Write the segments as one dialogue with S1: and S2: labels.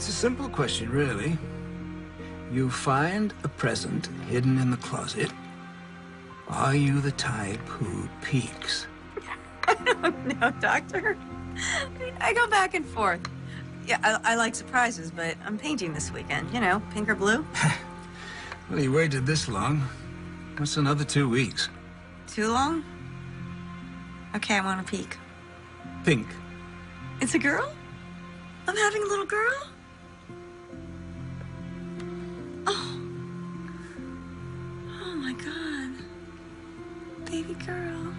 S1: It's a simple question, really. You find a present hidden in the closet. Are you the type who peeks?
S2: I don't know, Doctor. I go back and forth. Yeah, I like surprises, but I'm painting this weekend. You know, pink or blue.
S1: Well, you waited this long. What's another 2 weeks?
S2: Too long? Okay, I want a peek.
S1: Pink.
S2: It's a girl? I'm having a little girl? Oh. Oh my God. Baby girl.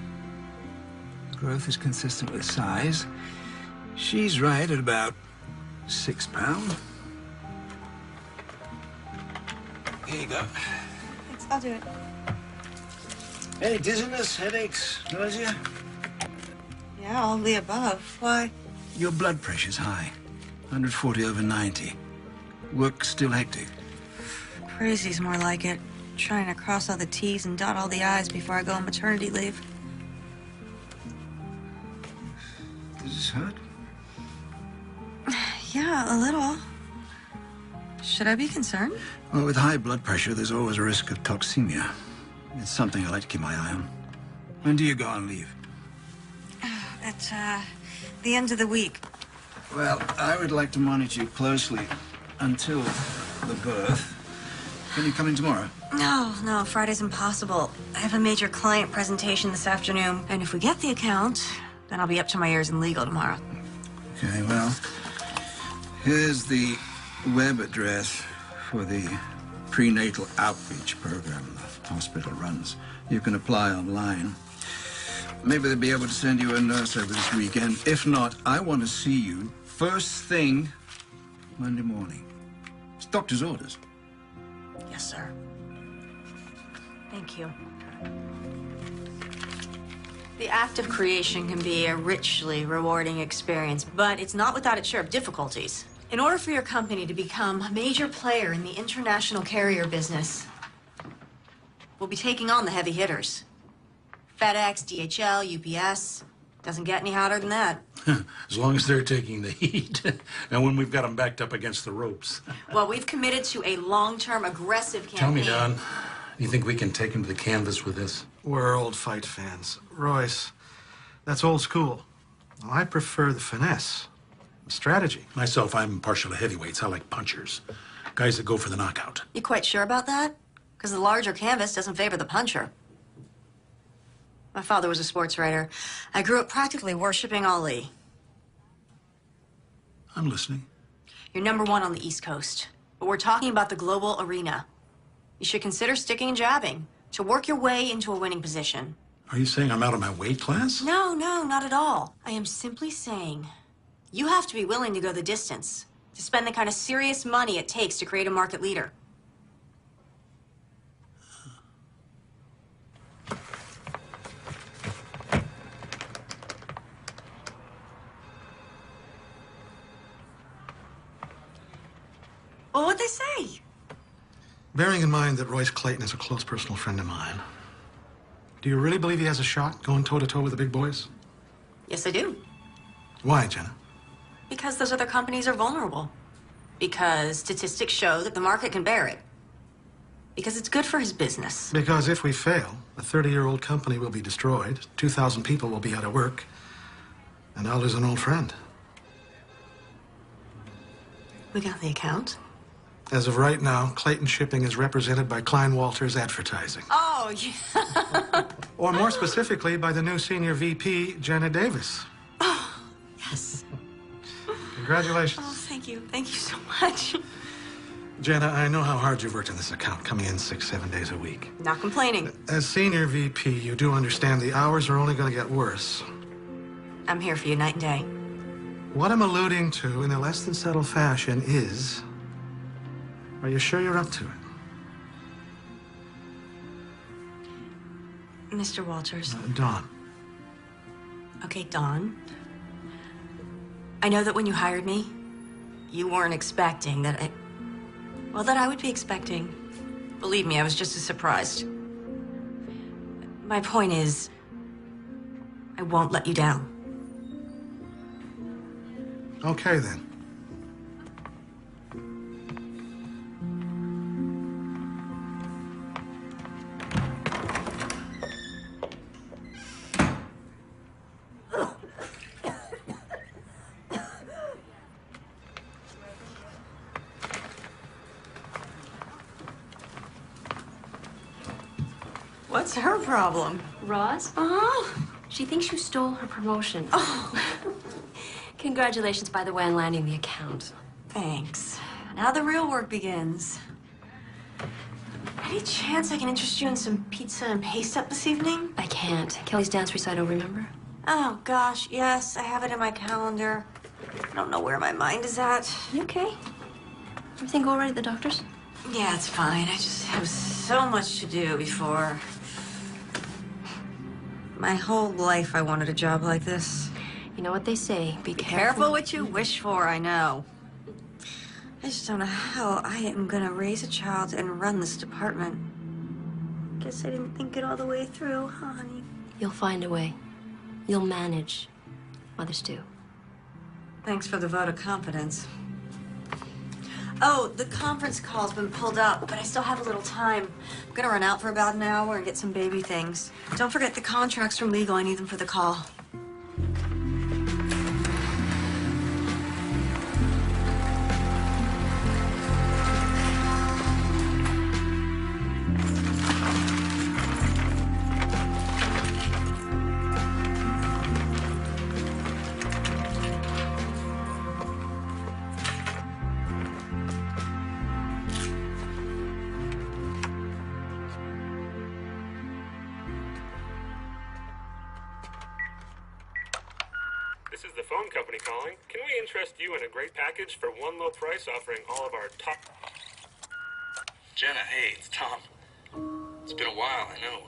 S1: Growth is consistent with size. She's right at about 6 pounds. Here you go.
S2: Thanks, I'll do it.
S1: Any dizziness, headaches, nausea?
S2: Yeah, all the above. Why?
S1: Your blood pressure's high. 140/90. Work still hectic.
S2: Crazy's more like it. Trying to cross all the T's and dot all the I's before I go on maternity leave.
S1: Does this hurt?
S2: Yeah, a little. Should I be concerned?
S1: Well, with high blood pressure, there's always a risk of toxemia. It's something I like to keep my eye on. When do you go on leave?
S2: At, the end of the week.
S1: Well, I would like to monitor you closely until the birth. Can you come in tomorrow?
S2: No, Friday's impossible. I have a major client presentation this afternoon, and if we get the account, then I'll be up to my ears in legal tomorrow.
S1: Okay, well, here's the web address for the prenatal outreach program the hospital runs. You can apply online. Maybe they'll be able to send you a nurse over this weekend. If not, I want to see you first thing Monday morning. It's doctor's orders.
S2: Yes, sir. Thank you. The act of creation can be a richly rewarding experience, but it's not without its share of difficulties. In order for your company to become a major player in the international carrier business, we'll be taking on the heavy hitters. FedEx, DHL, UPS. Doesn't get any hotter than that.
S3: As long as they're taking the heat. And when we've got them backed up against the ropes.
S2: Well, we've committed to a long-term, aggressive campaign.
S3: Tell me, Don, you think we can take them to the canvas with this?
S4: We're old fight fans. Royce, that's old school. Well, I prefer the finesse, the strategy.
S3: Myself, I'm partial to heavyweights. I like punchers. Guys that go for the knockout.
S2: You quite sure about that? Because the larger canvas doesn't favor the puncher. My father was a sports writer. I grew up practically worshiping Ali.
S3: I'm listening.
S2: You're #1 on the East Coast, but we're talking about the global arena. You should consider sticking and jabbing to work your way into a winning position.
S3: Are you saying I'm out of my weight class?
S2: No, not at all. I am simply saying you have to be willing to go the distance, to spend the kind of serious money it takes to create a market leader. Well, what'd they say?
S4: Bearing in mind that Royce Clayton is a close personal friend of mine, do you really believe he has a shot going toe-to-toe with the big boys?
S2: Yes, I do.
S4: Why, Jenna?
S2: Because those other companies are vulnerable. Because statistics show that the market can bear it. Because it's good for his business.
S4: Because if we fail, a 30-year-old company will be destroyed, 2,000 people will be out of work, and I'll lose an old friend.
S2: We got the account.
S4: As of right now, Clayton Shipping is represented by Klein Walters Advertising.
S2: Oh, yeah.
S4: Or more specifically, by the new senior VP, Jenna Davis.
S2: Oh, yes.
S4: Congratulations.
S2: Oh, thank you. Thank you so much.
S4: Jenna, I know how hard you've worked on this account, coming in 6-7 days a week.
S2: Not complaining.
S4: As senior VP, you do understand the hours are only going to get worse.
S2: I'm here for you night and day.
S4: What I'm alluding to in a less than subtle fashion is, are you sure you're up to it?
S2: Mr. Walters.
S4: Dawn.
S2: Okay, Dawn. I know that when you hired me, you weren't expecting that I would be expecting. Believe me, I was just as surprised. My point is, I won't let you down.
S4: Okay, then.
S2: What's her problem?
S5: Roz?
S2: Uh-huh.
S5: She thinks you stole her promotion. Oh. Congratulations, by the way, on landing the account.
S2: Thanks. Now the real work begins. Any chance I can interest you in some pizza and paste up this evening?
S5: I can't. Kelly's dance recital, remember?
S2: Oh, gosh, yes, I have it in my calendar. I don't know where my mind is at.
S5: You okay? Everything go all right at the doctor's?
S2: Yeah, it's fine. I just have so much to do before. My whole life I wanted a job like this.
S5: You know what they say, be
S2: Careful what you wish for, I know. I just don't know how I am gonna raise a child and run this department. Guess I didn't think it all the way through, huh, honey?
S5: You'll find a way. You'll manage. Mothers do.
S2: Thanks for the vote of confidence. Oh, the conference call's been pulled up, but I still have a little time. I'm gonna run out for about an hour and get some baby things. Don't forget the contracts from legal. I need them for the call.
S6: This is the phone company calling. Can we interest you in a great package for one low price offering all of our top... Jenna, hey, it's Tom. It's been a while, I know.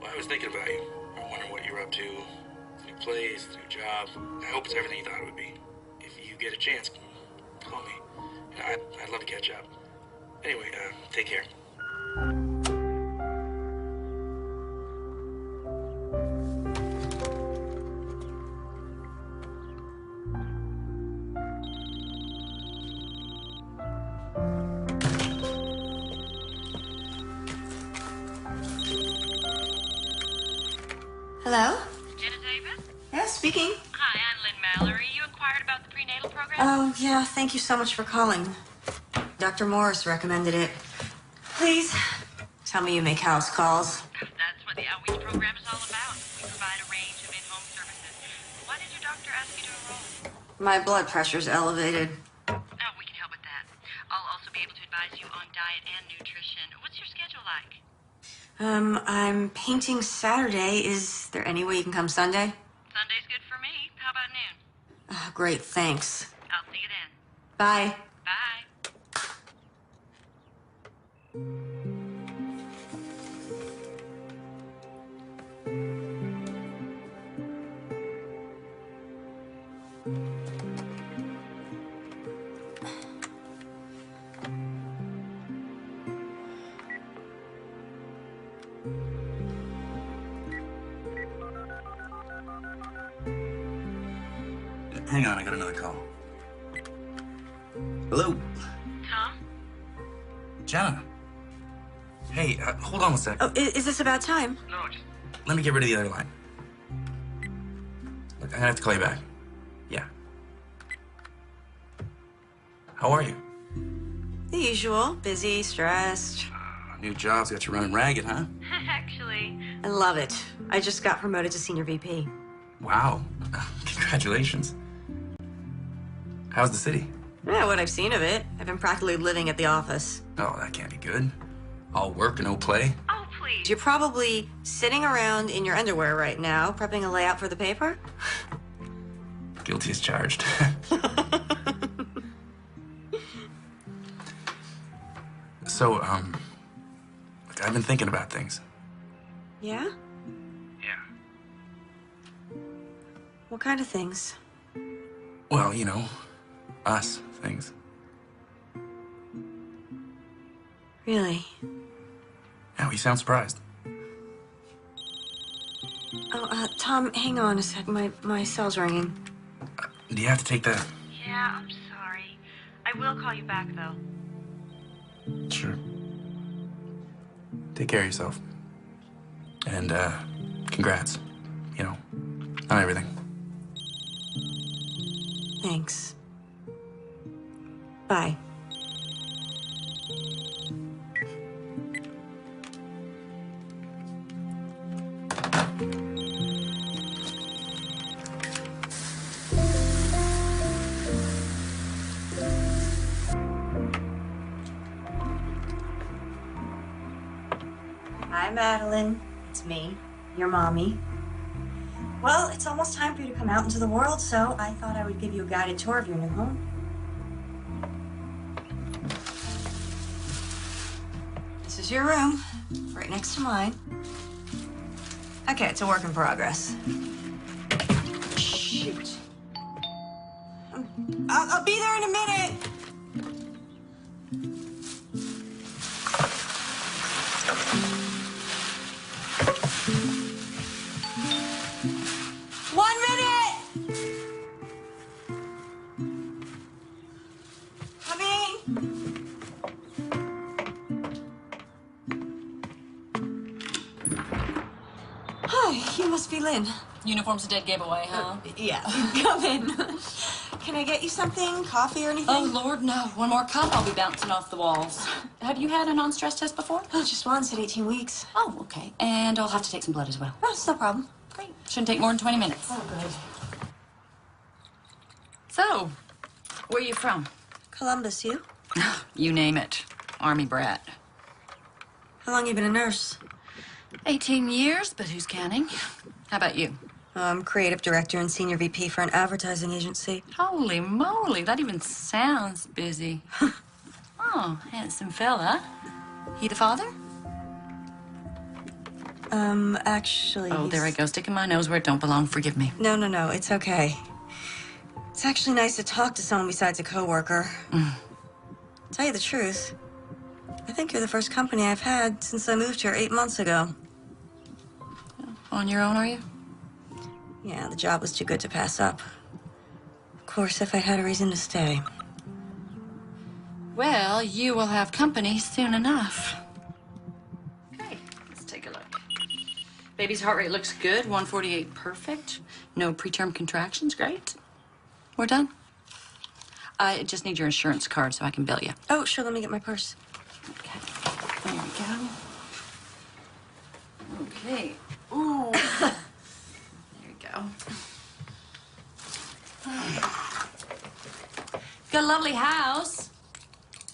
S6: I was thinking about you. I'm wondering what you're up to. New place, new job. I hope it's everything you thought it would be. If you get a chance, call me. I'd love to catch up. Anyway, take care.
S2: Hello?
S7: Jenna Davis?
S2: Yeah, speaking.
S7: Hi, I'm Lynn Mallory. You inquired about the prenatal program?
S2: Oh, yeah, thank you so much for calling. Dr. Morris recommended it. Please, tell me you make house calls.
S7: That's what the outreach program is all about. We provide a range of in-home services. Why did your doctor ask you to enroll?
S2: My blood pressure's elevated.
S7: Oh, we can help with that. I'll also be able to advise you on diet and nutrition. What's your schedule like?
S2: I'm painting Saturday. Is there any way you can come Sunday?
S7: Sunday's good for me. How about noon?
S2: Great, thanks.
S7: I'll see you then.
S2: Bye.
S7: Bye.
S8: Hang on, I got another call. Hello?
S7: Tom?
S8: Jenna? Hey, hold on a sec.
S2: Oh, is this about time?
S8: No, just... Let me get rid of the other line. Look, I'm gonna have to call you back. Yeah. How are you?
S2: The usual. Busy, stressed.
S8: New job's got you running ragged, huh?
S7: Actually,
S2: I love it. I just got promoted to senior VP.
S8: Wow. Congratulations. How's the city?
S2: Yeah, what I've seen of it. I've been practically living at the office.
S8: Oh, that can't be good. All work and no play.
S7: oh, please.
S2: You're probably sitting around in your underwear right now, prepping a layout for the paper?
S8: Guilty as charged. So, look, I've been thinking about things.
S2: Yeah?
S8: Yeah.
S2: What kind of things?
S8: Well, you know, us things.
S2: Really?
S8: Yeah, you sound surprised.
S2: Oh, Tom, hang on a sec. My cell's ringing.
S8: Do you have to take that?
S7: Yeah, I'm sorry. I will call you back, though.
S8: Sure. Take care of yourself. And, congrats. You know, on everything.
S2: Thanks. Bye. Hi, Madeline. It's me, your mommy. Well, it's almost time for you to come out into the world, so I thought I would give you a guided tour of your new home. This is your room, right next to mine. Okay, it's a work in progress. Shoot. I'll be there in a minute. You must be Lynn.
S5: Uniform's a dead giveaway, huh?
S2: Yeah, come in. Can I get you something? Coffee or anything?
S5: Oh, Lord, no. One more cup, I'll be bouncing off the walls. Have you had a non-stress test before?
S2: Oh, just once at 18 weeks.
S5: Oh, okay. And I'll have to take some blood as well.
S2: Oh, it's no problem.
S5: Great. Shouldn't take more than 20 minutes.
S2: Oh, good.
S5: So, where are you from?
S2: Columbus, you?
S5: You name it. Army brat.
S2: How long you been a nurse?
S5: 18 years, but who's counting? How about you?
S2: I'm creative director and senior VP for an advertising agency.
S5: Holy moly, that even sounds busy. Oh, handsome fella. He the father?
S2: Actually...
S5: Oh, there I go, sticking my nose where it don't belong. Forgive me.
S2: No, it's okay. It's actually nice to talk to someone besides a coworker. Tell you the truth, I think you're the first company I've had since I moved here 8 months ago.
S5: On your own, are you?
S2: Yeah, the job was too good to pass up. Of course, if I had a reason to stay.
S5: Well, you will have company soon enough. Okay, let's take a look. Baby's heart rate looks good, 148 perfect. No preterm contractions, great. We're done. I just need your insurance card so I can bill you.
S2: Oh, sure, let me get my purse.
S5: Okay, there we go. Okay. Ooh. There you go. Got a lovely house.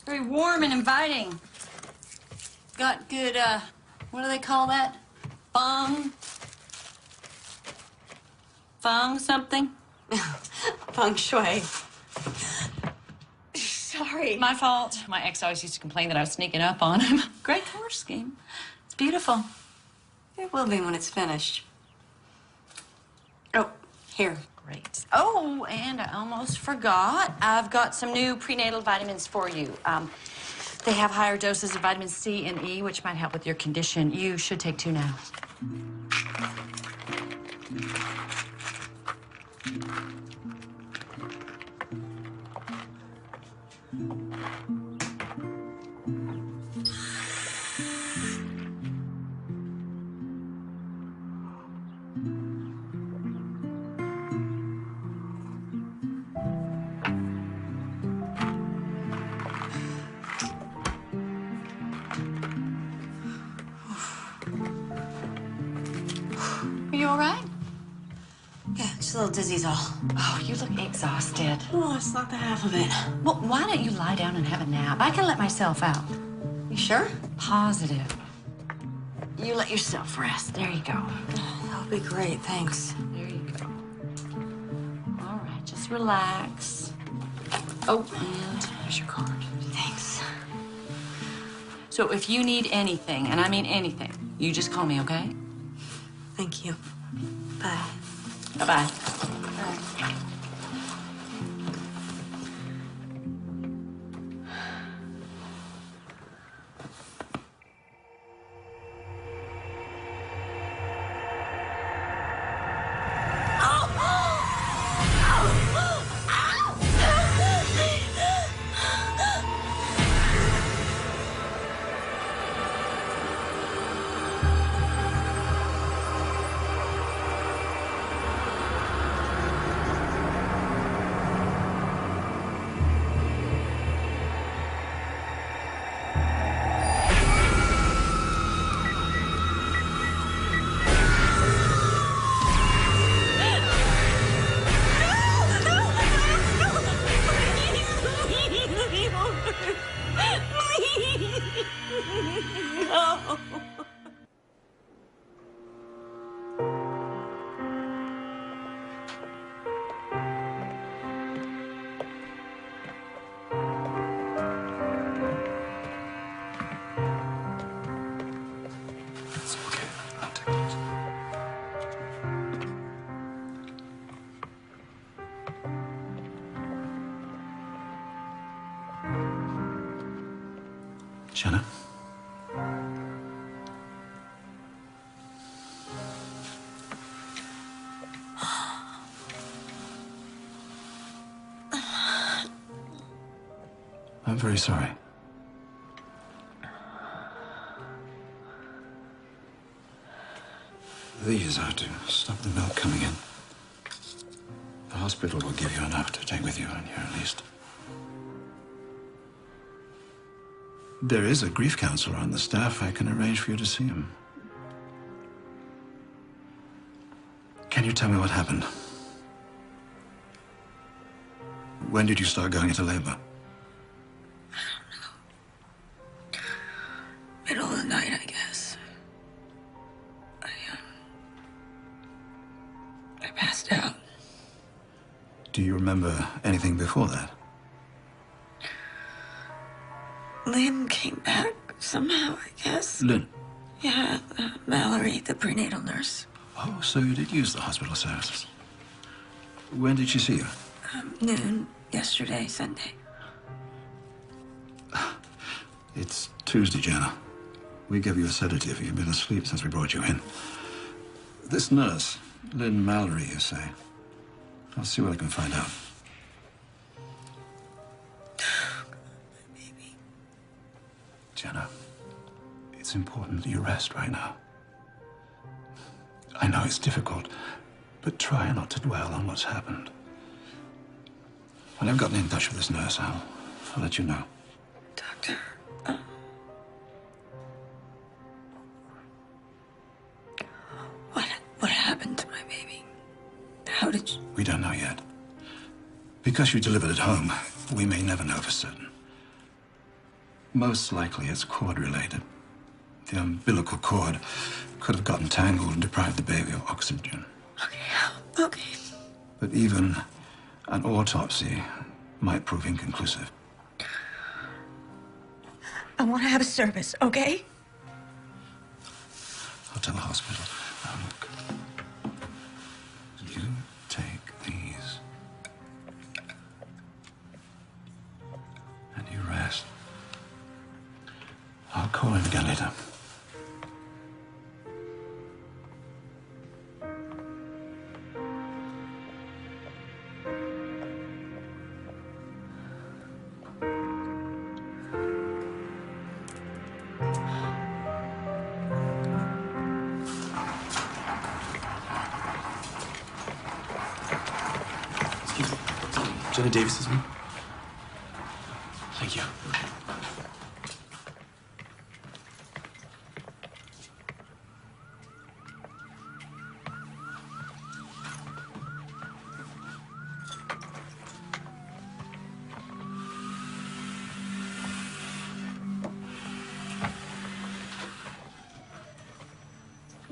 S5: Very warm and inviting. Got good, what do they call that? Feng something?
S2: Feng shui. Sorry.
S5: My fault. My ex always used to complain that I was sneaking up on him. Great color scheme. It's beautiful.
S2: It will be when it's finished. Oh, here.
S5: Great. Oh, and I almost forgot. I've got some new prenatal vitamins for you. They have higher doses of vitamin C and E, which might help with your condition. You should take 2 now. Are you all right?
S2: Yeah, just a little dizzy's all.
S5: Oh, you look exhausted.
S2: Oh, it's not the half of it.
S5: Well, why don't you lie down and have a nap? I can let myself out.
S2: You sure?
S5: Positive. You let yourself rest. There you go.
S2: That'll be great, thanks.
S5: There you go. All right, just relax. Oh, and there's your card.
S2: Thanks.
S5: So if you need anything, and I mean anything, you just call me, okay?
S2: Thank you. Bye.
S5: Bye-bye.
S2: Bye.
S1: Jenna? I'm very sorry. These are to stop the milk coming in. The hospital will give you enough to take with you in here at least. There is a grief counselor on the staff. I can arrange for you to see him. Can you tell me what happened? When did you start going into labor?
S5: Middle of the night, I guess. I passed out.
S1: Do you remember anything before that?
S5: Lynn came back somehow, I guess.
S1: Lynn?
S5: Yeah, Mallory, the prenatal nurse.
S1: Oh, so you did use the hospital services. When did she see you?
S5: Noon, yesterday, Sunday.
S1: It's Tuesday, Jenna. We gave you a sedative. You've been asleep since we brought you in. This nurse, Lynn Mallory, you say? I'll see what I can find out.
S5: Baby.
S1: Jenna, it's important that you rest right now. I know it's difficult, but try not to dwell on what's happened. When I've gotten in touch with this nurse, I'll let you know.
S5: Doctor, what happened to my baby? How did you...
S1: We don't know yet. Because you delivered at home, we may never know for certain. Most likely it's cord-related. The umbilical cord could have gotten tangled and deprived the baby of oxygen.
S5: Okay.
S1: But even an autopsy might prove inconclusive.
S5: I want to have a service, okay?
S1: I'll tell the hospital. Now look. You take these. And you rest. I'll call in again later.
S8: Jenna Davis is me. Thank you.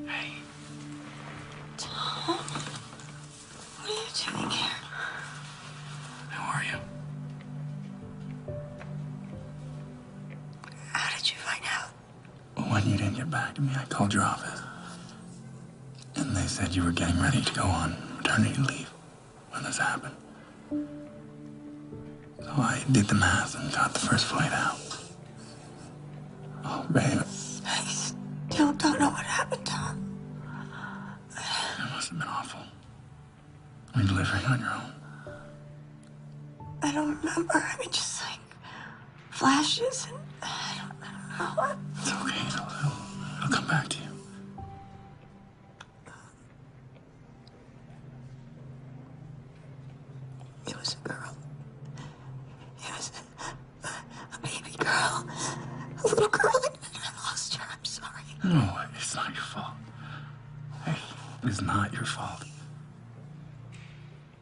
S5: Hey. Tom, what are you doing here?
S8: How are you?
S5: How did you find out?
S8: When you didn't get back to me, I called your office. And they said you were getting ready to go on maternity leave when this happened. So I did the math and got the first flight out. Oh, babe.
S5: I still don't know what happened, Tom.
S8: It must have been awful. I mean, delivering on your own.
S5: I don't remember. I mean, just like flashes and I don't know what.
S8: It's okay. It'll come back to you.
S5: It was a girl. It was a baby girl. A little girl. And I lost her. I'm sorry.
S8: No, it's not your fault. Hey, it's not your fault.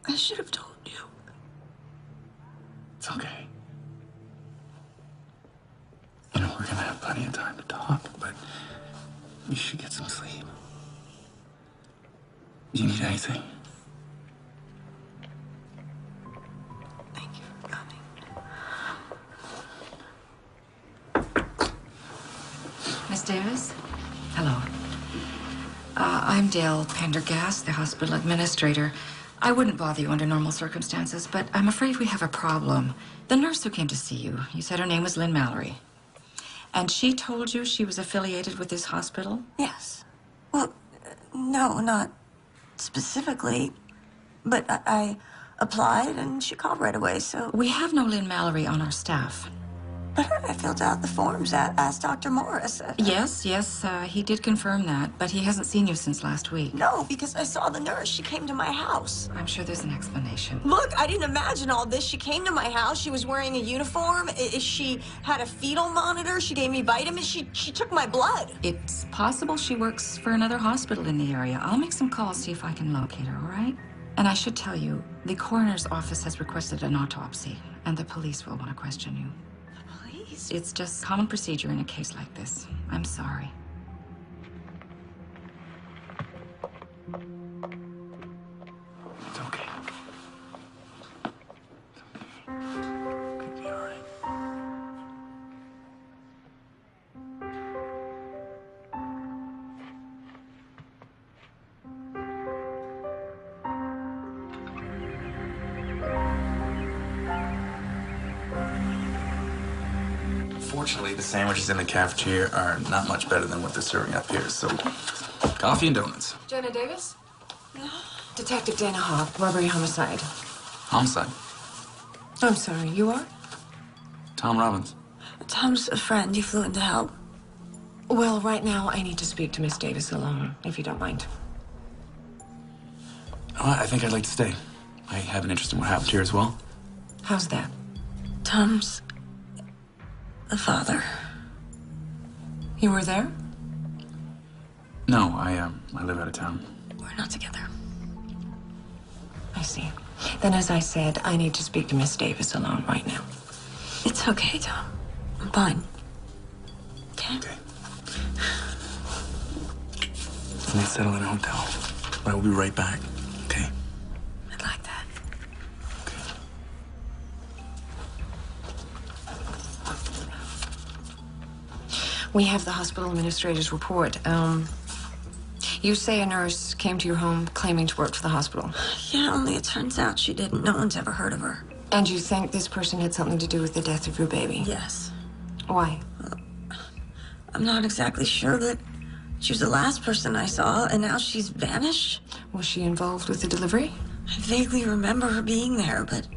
S5: I should have told you.
S8: It's okay. You know, we're gonna have plenty of time to talk, but you should get some sleep. Do you need anything?
S5: Thank you for coming.
S9: Miss Davis? Hello. I'm Dale Pendergast, the hospital administrator. I wouldn't bother you under normal circumstances, but I'm afraid we have a problem. The nurse who came to see you, you said her name was Lynn Mallory. And she told you she was affiliated with this hospital?
S10: Yes. Well, no, not specifically. But I applied and she called right away, so...
S9: We have no Lynn Mallory on our staff.
S10: But I filled out the forms, asked Dr. Morris.
S9: Yes, he did confirm that, but he hasn't seen you since last week.
S10: No, because I saw the nurse. She came to my house.
S9: I'm sure there's an explanation.
S10: Look, I didn't imagine all this. She came to my house. She was wearing a uniform. She had a fetal monitor. She gave me vitamins. She took my blood.
S9: It's possible she works for another hospital in the area. I'll make some calls, see if I can locate her, all right? And I should tell you, the coroner's office has requested an autopsy, and the police will want to question you. It's just common procedure in a case like this. I'm sorry.
S8: It's okay. Could be all right. Fortunately, the sandwiches in the cafeteria are not much better than what they're serving up here, so coffee and donuts.
S9: Jenna Davis? Detective Dana Hawk, robbery homicide.
S8: Homicide.
S10: I'm sorry, you are?
S8: Tom Robbins.
S10: Tom's a friend. He flew in to help.
S9: Well, right now, I need to speak to Miss Davis alone, if you don't mind.
S8: Oh, I think I'd like to stay. I have an interest in what happened here as well.
S9: How's that?
S10: Tom's the father.
S9: You were there?
S8: No, I live out of town.
S10: We're not together.
S9: I see. Then, as I said, I need to speak to Miss Davis alone right now.
S10: It's okay, Tom. I'm fine. Okay?
S8: Okay. Let's settle in a hotel. I will be right back. Okay?
S10: I'd like that.
S8: Okay.
S9: We have the hospital administrator's report. You say a nurse came to your home claiming to work for the hospital.
S10: Yeah, only it turns out she didn't. No one's ever heard of her.
S9: And you think this person had something to do with the death of your baby?
S10: Yes.
S9: Why?
S10: I'm not exactly sure, but she was the last person I saw, and now she's vanished.
S9: Was she involved with the delivery?
S10: I vaguely remember her being there, but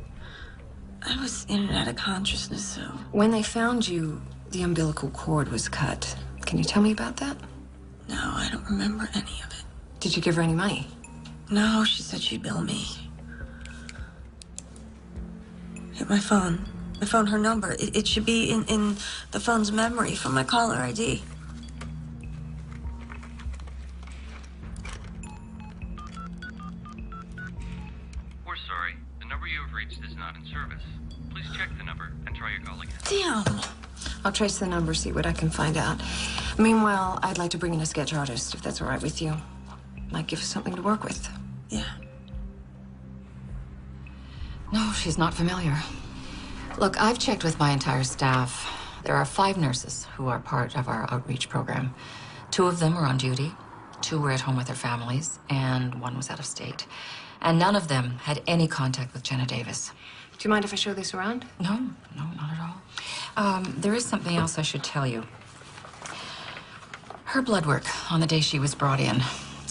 S10: I was in and out of consciousness, so...
S9: When they found you, the umbilical cord was cut. Can you tell me about that?
S10: No, I don't remember any of it.
S9: Did you give her any money?
S10: No, she said she'd bill me. Hit my phone. I found her number. It should be in the phone's memory from my caller ID.
S11: We're sorry. The number you have reached is not in service. Please check the number and try your call again.
S10: Damn!
S9: I'll trace the number, see what I can find out. Meanwhile, I'd like to bring in a sketch artist, if that's all right with you. Might give us something to work with.
S10: Yeah.
S9: No, she's not familiar. Look, I've checked with my entire staff. There are 5 nurses who are part of our outreach program. 2 of them are on duty, 2 were at home with their families, and 1 was out of state. And none of them had any contact with Jenna Davis. Do you mind if I show this around? No, not at all. There is something else I should tell you. Her blood work on the day she was brought in.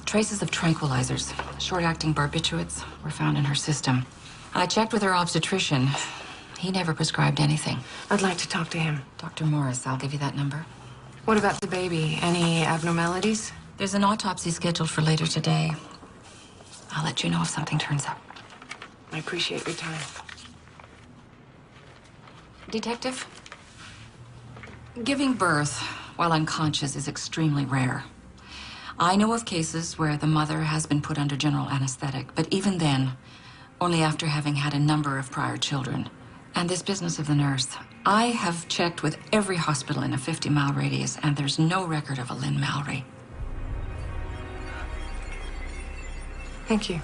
S9: Traces of tranquilizers, short-acting barbiturates, were found in her system. I checked with her obstetrician. He never prescribed anything. I'd like to talk to him. Dr. Morris, I'll give you that number. What about the baby? Any abnormalities? There's an autopsy scheduled for later today. I'll let you know if something turns up. I appreciate your time. Detective? Giving birth while unconscious is extremely rare. I know of cases where the mother has been put under general anesthetic, but even then, only after having had a number of prior children. And this business of the nurse, I have checked with every hospital in a 50-mile radius, and there's no record of a Lynn Mallory. Thank you.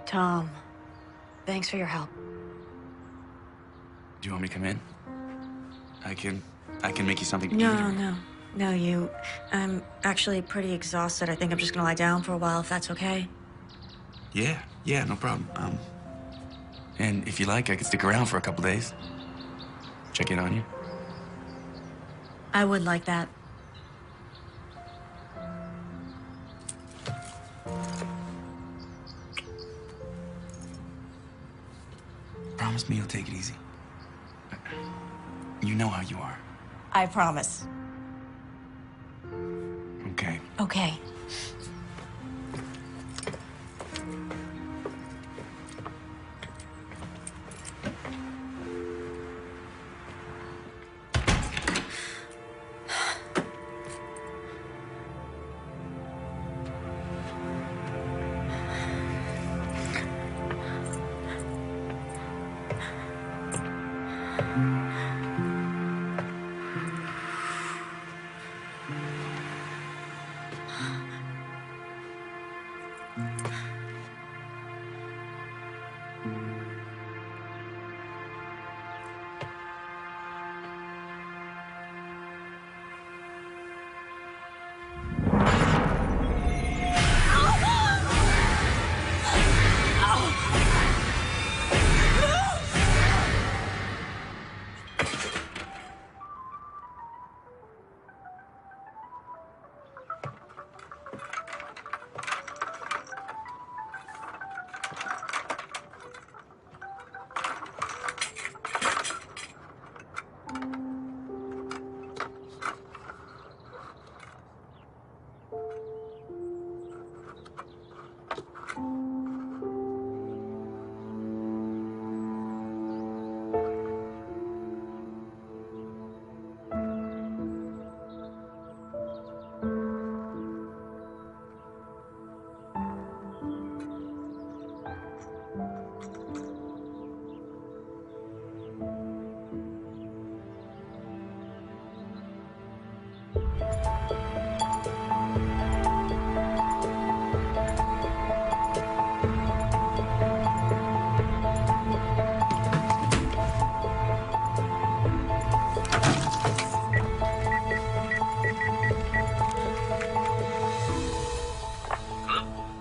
S2: Tom, thanks for your help.
S8: Do you want me to come in?
S6: I can make you something to eat.
S2: No, you. I'm actually pretty exhausted. I think I'm just gonna lie down for a while, if that's okay.
S6: Yeah, no problem. And if you like, I could stick around for a couple days. Check in on you.
S2: I would like that.
S6: Promise me you'll take it easy. You know how you are.
S2: I promise.
S6: Okay.
S2: Okay.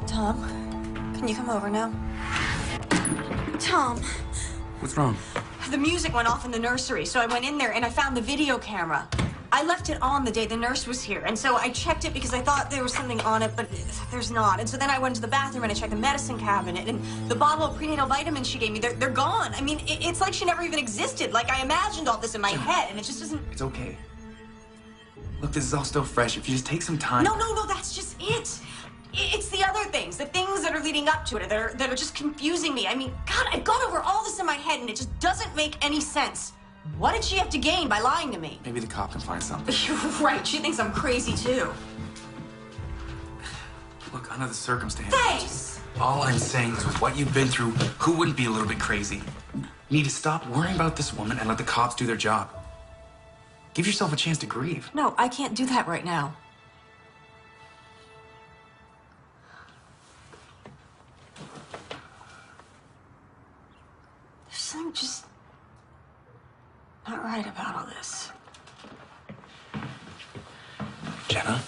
S2: Tom, can you come over now? Tom,
S6: What's wrong?
S2: the music went off in the nursery, so I went in there and I found the video camera. I left it on the day the nurse was here, and so I checked it because I thought there was something on it, but there's not. And so then I went to the bathroom and I checked the medicine cabinet, and the bottle of prenatal vitamins she gave me, they're gone. I mean, it's like she never even existed. Like I imagined all this in my head, and it just doesn't...
S6: It's okay. Look, this is all still fresh. If you just take some time...
S2: No, that's just it. It's the other things, the things that are leading up to it, that are just confusing me. I mean, God, I've gone over all this in my head, and it just doesn't make any sense. What did she have to gain by lying to me?
S6: Maybe the cop can find something.
S2: You're right. She thinks I'm crazy, too.
S6: Look, under the circumstances...
S2: Thanks!
S6: All I'm saying is with what you've been through, who wouldn't be a little bit crazy? You need to stop worrying about this woman and let the cops do their job. Give yourself a chance to grieve.
S2: No, I can't do that right now. There's something just not right about all this.
S6: Jenna,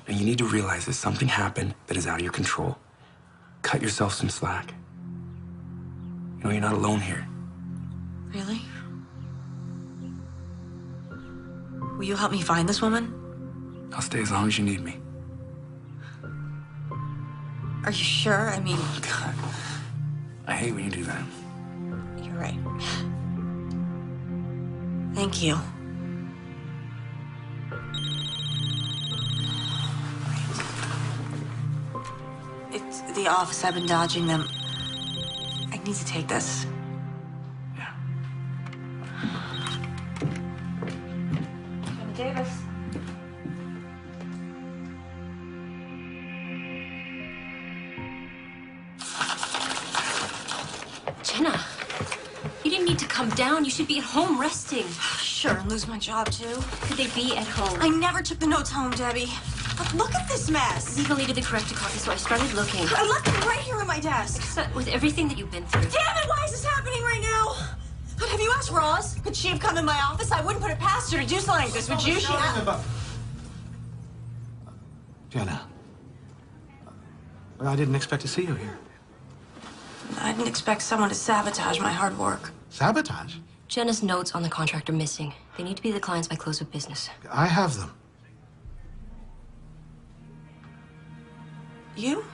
S6: now you need to realize that something happened that is out of your control. Cut yourself some slack. You know, you're not alone here.
S2: Really? Will you help me find this woman?
S6: I'll stay as long as you need me.
S2: Are you sure? I mean...
S6: Oh, God. I hate when you do that.
S2: You're right. Thank you. It's the office. I've been dodging them. I need to take this.
S6: Yeah.
S2: Jenna Davis.
S12: Jenna, you didn't need to come down. You should be at home resting.
S2: Sure, and lose my job, too.
S12: Could they be at home?
S2: I never took the notes home, Debbie. But look at this mess.
S12: Legally to the corrected copy, so I started looking.
S2: I left them right here on my desk.
S12: So, with everything that you've been through.
S2: Damn it, why is this happening right now? But have you asked Roz? Could she have come in my office? I wouldn't put it past her to do something like this, would you?
S4: Jenna. I didn't expect to see you here.
S10: I didn't expect someone to sabotage my hard work.
S4: Sabotage?
S12: Jenna's notes on the contract are missing. They need to be the clients by close of business.
S4: I have them.
S10: You?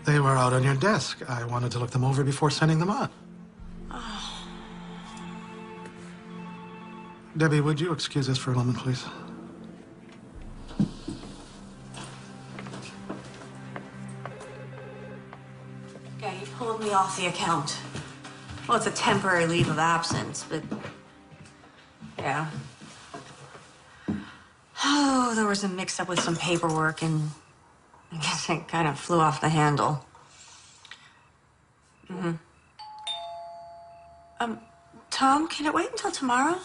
S4: They were out on your desk. I wanted to look them over before sending them on.
S10: Oh.
S4: Debbie, would you excuse us for a moment, please?
S2: Okay, you pulled me off the account. Well, it's a temporary leave of absence, but... yeah. Oh, there was a mix-up with some paperwork, and I guess it kind of flew off the handle. Tom, can it wait until tomorrow?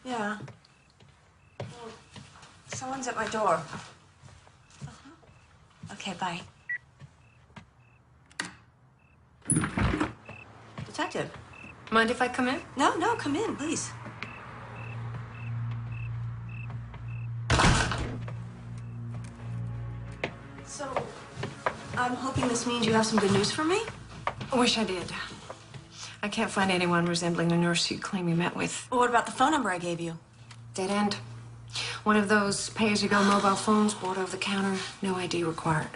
S2: Yeah. Well, someone's at my door. Okay, bye. Detective.
S12: Mind if I come in?
S2: No, no, come in, please. So, I'm hoping this means you have some good news for me?
S13: I wish I did. I can't find anyone resembling the nurse you claim you met with.
S2: Well, what about the phone number I gave you?
S13: Dead end. One of those pay-as-you-go mobile phones bought over the counter, no ID required.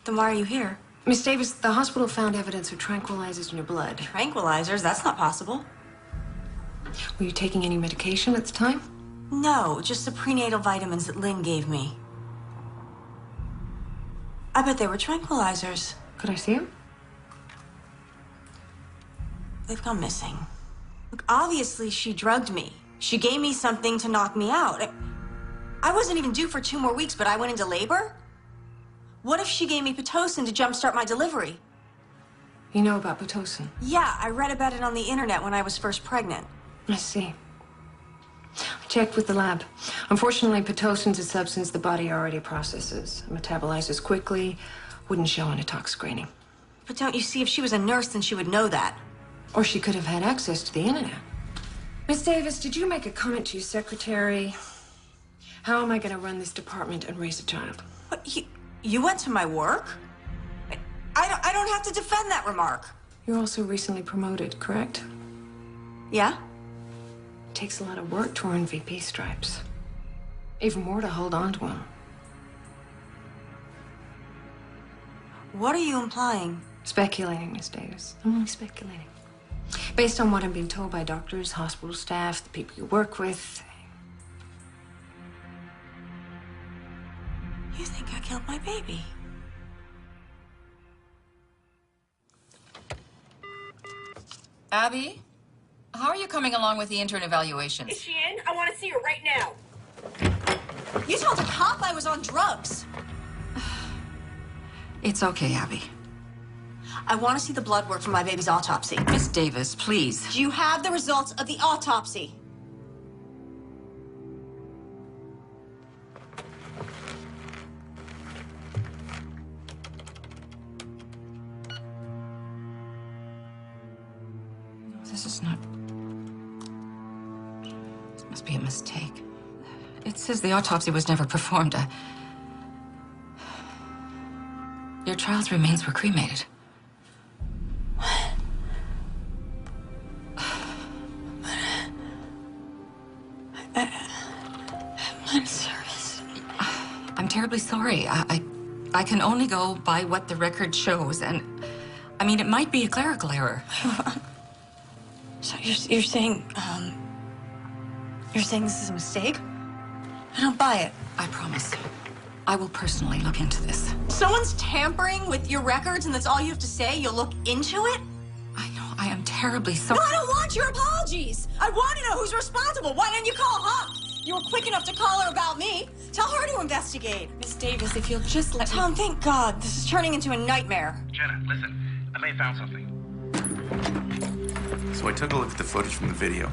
S2: Then why are you here?
S13: Miss Davis, the hospital found evidence of tranquilizers in your blood.
S2: Tranquilizers? That's not possible.
S13: Were you taking any medication at the time?
S2: No, just the prenatal vitamins that Lynn gave me. I bet they were tranquilizers.
S13: Could I see them?
S2: They've gone missing. Look, obviously she drugged me. She gave me something to knock me out. I wasn't even due for 2 more weeks, but I went into labor? What if she gave me Pitocin to jumpstart my delivery?
S13: You know about Pitocin?
S2: Yeah, I read about it on the internet when I was first pregnant.
S13: I see. I checked with the lab. Unfortunately, Pitocin's a substance the body already processes. It metabolizes quickly, wouldn't show on a tox screening.
S2: But don't you see, if she was a nurse, then she would know that.
S13: Or she could have had access to the internet. Miss Davis, did you make a comment to your secretary? How am I going to run this department and raise a child?
S2: What, you went to my work? I don't have to defend that remark.
S13: You're also recently promoted, correct?
S2: Yeah?
S13: It takes a lot of work to earn VP stripes. Even more to hold on to them.
S2: What are you implying?
S13: Speculating, Miss Davis. I'm only speculating. Based on what I'm being told by doctors, hospital staff, the people you work with.
S2: You think I killed my baby?
S9: Abby, how are you coming along with the intern evaluations?
S14: Is she in? I want to see her right now.
S2: You told a cop I was on drugs.
S9: It's okay, Abby.
S2: I want to see the blood work from my baby's autopsy.
S9: Miss Davis, please.
S2: Do you have the results of the autopsy?
S9: This is not... This must be a mistake. It says the autopsy was never performed. Your child's remains were cremated.
S10: I'm in service.
S9: I'm terribly sorry. I can only go by what the record shows, and I mean, it might be a clerical error.
S10: So you're saying this is a mistake? I don't buy it.
S9: I promise. I will personally look into this.
S2: Someone's tampering with your records and that's all you have to say? You'll look into it?
S9: I know, I am terribly sorry.
S2: No, I don't want your apologies. I want to know who's responsible. Why didn't you call her? You were quick enough to call her about me. Tell her to investigate.
S13: Miss Davis, if you'll just let
S2: Tom, thank God. This is turning into a nightmare.
S6: Jenna, listen. I may have found something. So I took a look at the footage from the video.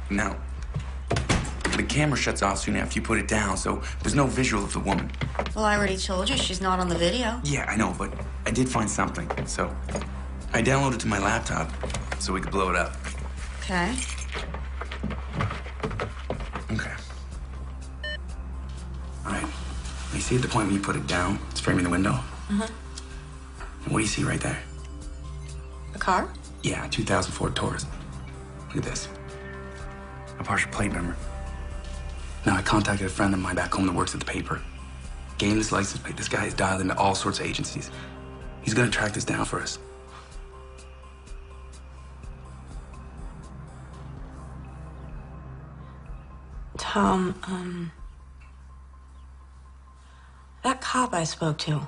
S6: Now, the camera shuts off soon after you put it down, so there's no visual of the woman.
S2: Well, I already told you she's not on the video.
S6: Yeah, I know, but I did find something, so I downloaded it to my laptop so we could blow it up.
S2: Okay.
S15: Okay. All right. You see at the point when you put it down, it's framing the window?
S2: Uh-huh.
S15: And what do you see right there?
S2: A car?
S15: Yeah, 2000 Ford Taurus. Look at this. A partial plate number. Now, I contacted a friend of mine back home that works at the paper. Gave him this license plate. This guy is dialed into all sorts of agencies. He's gonna track this down for us.
S2: Tom, that cop I spoke to,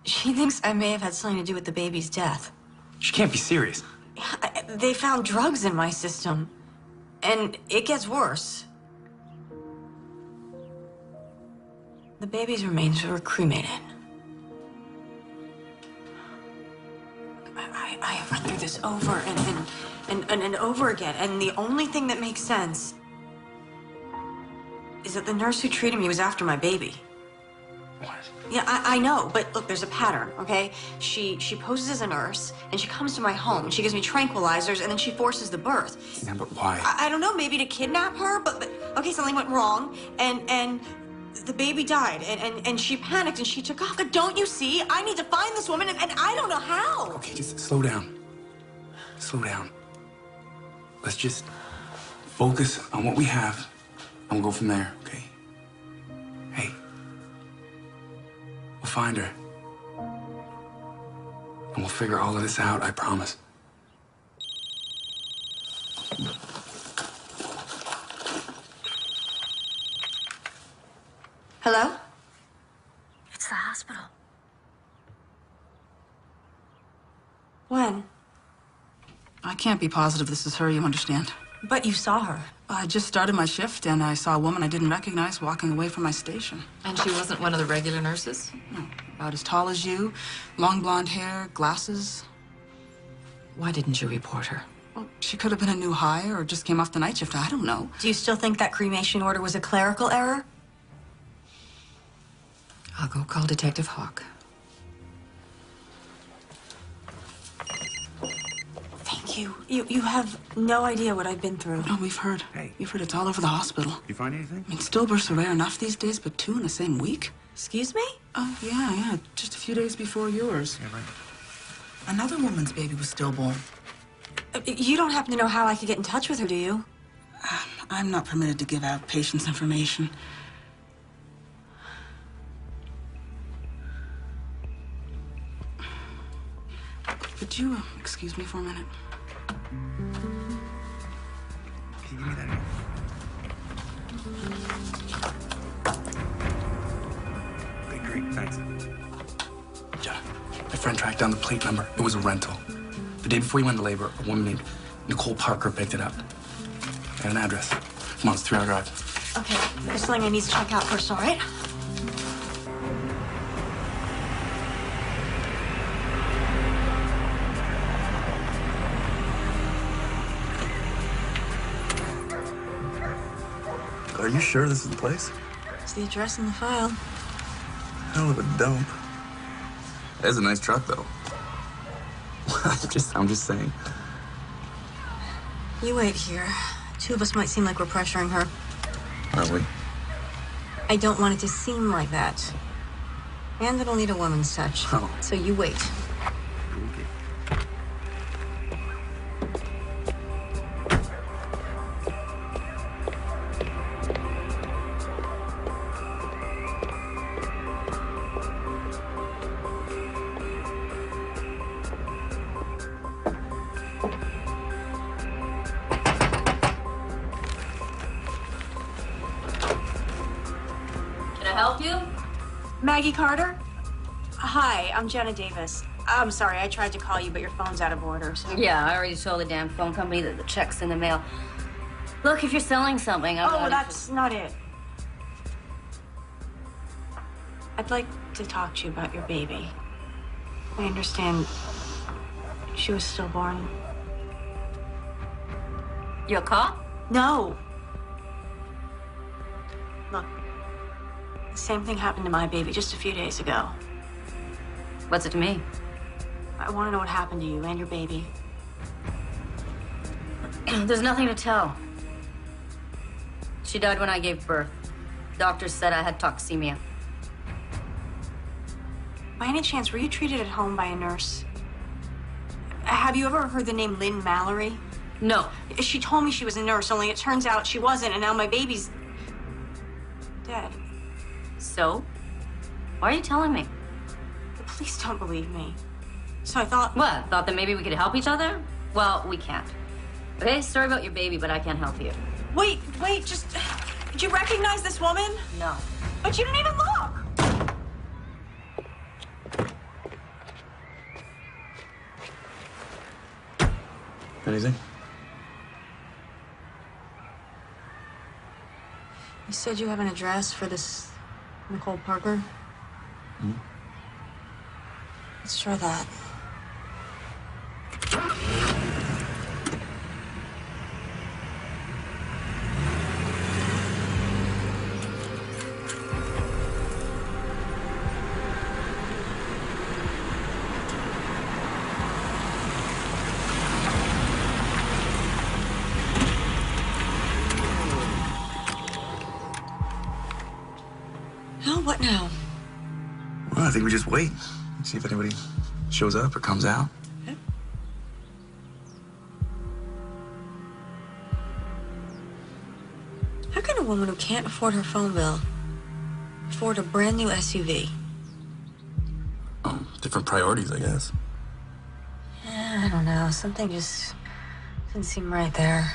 S2: she thinks I may have had something to do with the baby's death.
S15: She can't be serious.
S2: They found drugs in my system, and it gets worse. The baby's remains were cremated. I have run through this over and over again, and the only thing that makes sense is that the nurse who treated me was after my baby.
S15: What?
S2: Yeah, I know, but look, there's a pattern, okay? She poses as a nurse, and she comes to my home, and she gives me tranquilizers, and then she forces the birth.
S15: Yeah, but why?
S2: I don't know, maybe to kidnap her, but okay, something went wrong, and the baby died, and she panicked, and she took off. But don't you see? I need to find this woman, and I don't know how.
S15: Okay, just slow down. Slow down. Let's just focus on what we have, and we'll go from there, okay? Hey. We'll find her. And we'll figure all of this out, I promise.
S2: Hello?
S12: It's the hospital.
S2: When?
S16: I can't be positive this is her, you understand?
S2: But you saw her.
S16: I just started my shift, and I saw a woman I didn't recognize walking away from my station.
S9: And she wasn't one of the regular nurses?
S16: No, about as tall as you, long blonde hair, glasses.
S9: Why didn't you report her?
S16: Well, she could have been a new hire or just came off the night shift. I don't know.
S2: Do you still think that cremation order was a clerical error?
S9: I'll go call Detective Hawk.
S2: Thank you. You have no idea what I've been through.
S16: No, we've heard.
S15: Hey.
S16: We've heard it's all over the hospital.
S15: You find anything?
S16: I mean, stillbirths are rare enough these days, but 2 in the same week?
S2: Excuse me?
S16: Oh, yeah. Just a few days before yours.
S15: Yeah, right.
S16: Another woman's baby was stillborn.
S2: You don't happen to know how I could get in touch with her, do you?
S16: I'm not permitted to give out patients' information. Would you excuse me for a minute?
S15: Can you give me that again? Okay, great. Thanks. Yeah. My friend tracked down the plate number. It was a rental. The day before you went into labor, a woman named Nicole Parker picked it up. Got an address. Come on, it's a 3-hour drive.
S2: Okay, there's something I need to check out first, all right?
S15: Are you sure this is the place?
S2: It's the address in the file.
S15: Hell of a dump. That's a nice truck, though. I'm just saying.
S2: You wait here. 2 of us might seem like we're pressuring her.
S15: Are we?
S2: I don't want it to seem like that. And it'll need a woman's touch.
S15: Oh.
S2: So you wait.
S12: Help you?
S2: Maggie Carter? Hi, I'm Jenna Davis. I'm sorry, I tried to call you, but your phone's out of order. So.
S12: Yeah, I already told the damn phone company that the check's in the mail. Look, if you're selling something, I'm
S2: Oh, that's not it. I'd like to talk to you about your baby. I understand she was stillborn.
S12: You a cop?
S2: No. Look, the same thing happened to my baby just a few days ago.
S12: What's it to me?
S2: I want to know what happened to you and your baby.
S12: There's nothing to tell. She died when I gave birth. Doctors said I had toxemia.
S2: By any chance, were you treated at home by a nurse? Have you ever heard the name Lynn Mallory?
S12: No.
S2: She told me she was a nurse, only it turns out she wasn't, and now my baby's dead.
S12: So? Why are you telling me?
S2: The police don't believe me. So I thought...
S12: What? Thought that maybe we could help each other? Well, we can't. Okay, sorry about your baby, but I can't help you.
S2: Wait, just... Did you recognize this woman?
S12: No.
S2: But you didn't even look!
S15: Anything?
S2: You said you have an address for this Nicole Parker?
S15: Hmm?
S2: Let's try that. Hell, what now?
S15: Well, I think we just wait. See if anybody shows up or comes out.
S2: How can a woman who can't afford her phone bill afford a brand new SUV?
S15: Different priorities, I guess.
S2: I don't know. Something just didn't seem right there.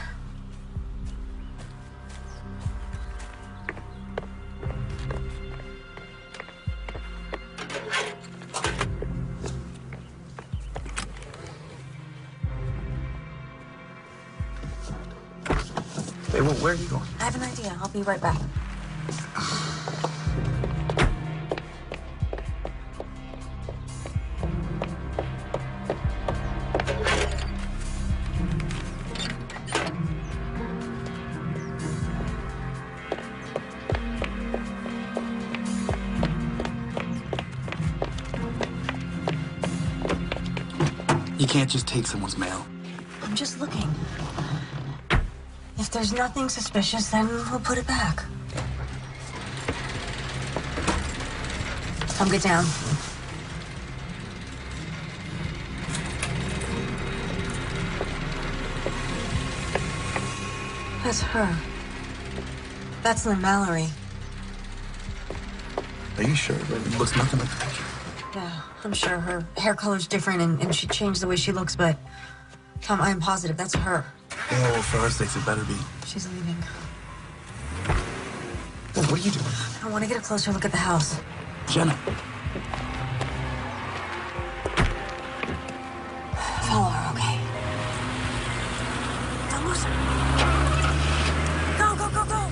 S15: Hey, well, where are you going?
S2: I have an idea. I'll be right back.
S15: You can't just take someone's mail.
S2: I'm just looking. If there's nothing suspicious, then we'll put it back. Come get down. That's her. That's Lynn Mallory.
S15: Are you sure? It looks nothing like the picture.
S2: Yeah, I'm sure her hair color's different and she changed the way she looks, but Tom, I am positive that's her.
S15: Yeah, well, for our sakes, it better be.
S2: She's leaving.
S15: Well, what are you doing?
S2: I want to get a closer look at the house.
S15: Jenna.
S2: Follow her, okay? Don't lose her. Go, go, go, go!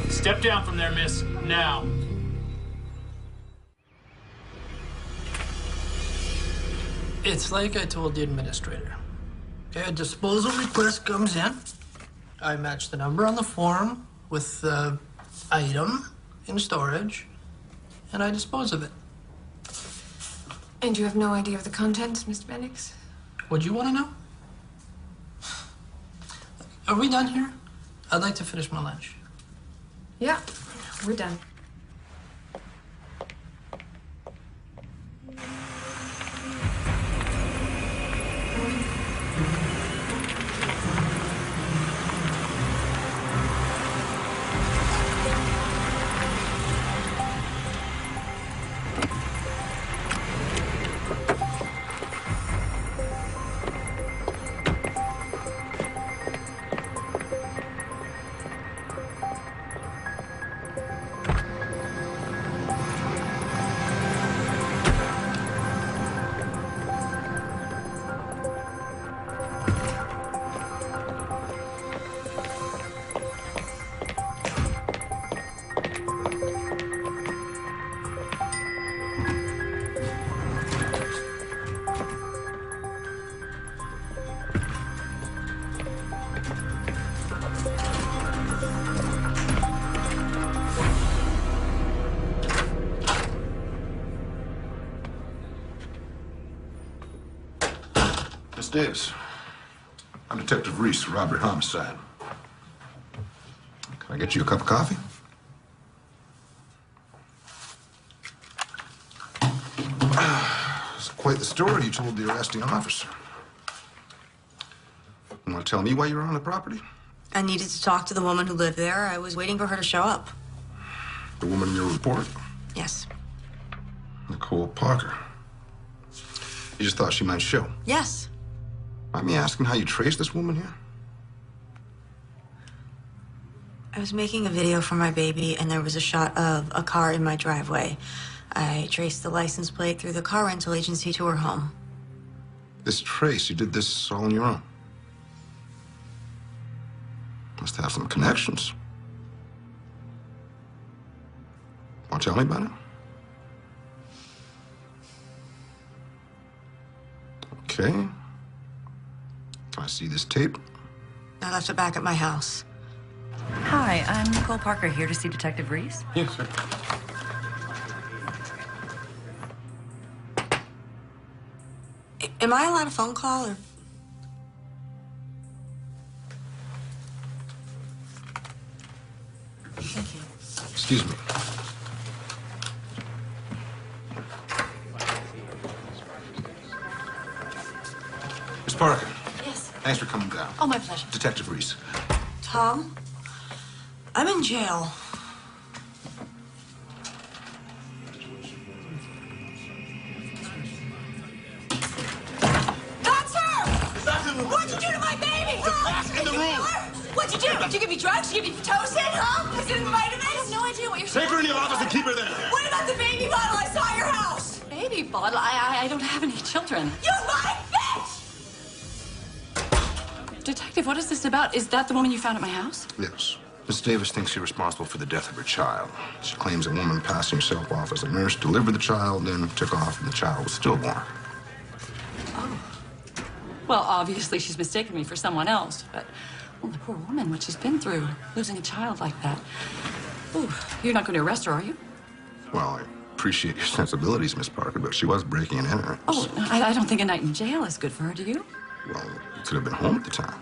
S17: Step down from there, miss. Now.
S18: It's like I told the administrator. Okay, a disposal request comes in. I match the number on the form with the item
S13: in storage, and I dispose of it. And you have no idea of the contents, Mr. Bendix?
S18: Would you want to know? Are we done here? I'd like to finish my lunch.
S13: Yeah, we're done.
S19: Miss Davis, I'm Detective Reese, robbery homicide. Can I get you a cup of coffee? It's quite the story you told the arresting officer. You want to tell me why you were on the property?
S2: I needed to talk to the woman who lived there. I was waiting for her to show up.
S19: The woman in your report?
S2: Yes.
S19: Nicole Parker. You just thought she might show?
S2: Yes.
S19: Mind me asking how you traced this woman here?
S2: I was making a video for my baby, and there was a shot of a car in my driveway. I traced the license plate through the car rental agency to her home.
S19: This trace, you did this all on your own? Must have some connections. Want to tell me about it? Okay. Can I see this tape?
S2: I left it back at my house.
S20: Hi, I'm Nicole Parker, here to see Detective Reese.
S19: Yes, sir.
S2: Am I allowed a phone call, or...? Thank you.
S19: Excuse me. Miss Parker.
S2: Yes.
S19: Thanks for coming down.
S2: Oh, my pleasure.
S19: Detective Reese.
S2: Tom, I'm in jail. That's her! What'd you do to my baby? Huh?
S19: In the room!
S2: What'd you do? Did you give me drugs? Did you give me Pitocin? Huh? Was it in the vitamins? I have no idea what you're saying.
S19: Take her in your office and keep her there.
S2: What about the baby bottle I saw at your house?
S5: Baby bottle? I don't have any children.
S2: You lying bitch!
S5: Detective, what is this about? Is that the woman you found at my house?
S19: Yes. Miss Davis thinks you're responsible for the death of her child. She claims a woman passing herself off as a nurse delivered the child, then took off, and the child was stillborn.
S5: Well, obviously she's mistaken me for someone else, but well, the poor woman, what she's been through, losing a child like that. Ooh, you're not going to arrest her, are you?
S19: Well, I appreciate your sensibilities, Miss Parker, but she was breaking and entering.
S5: Oh, I don't think a night in jail is good for her, do you?
S19: Well, you could have been home at the time.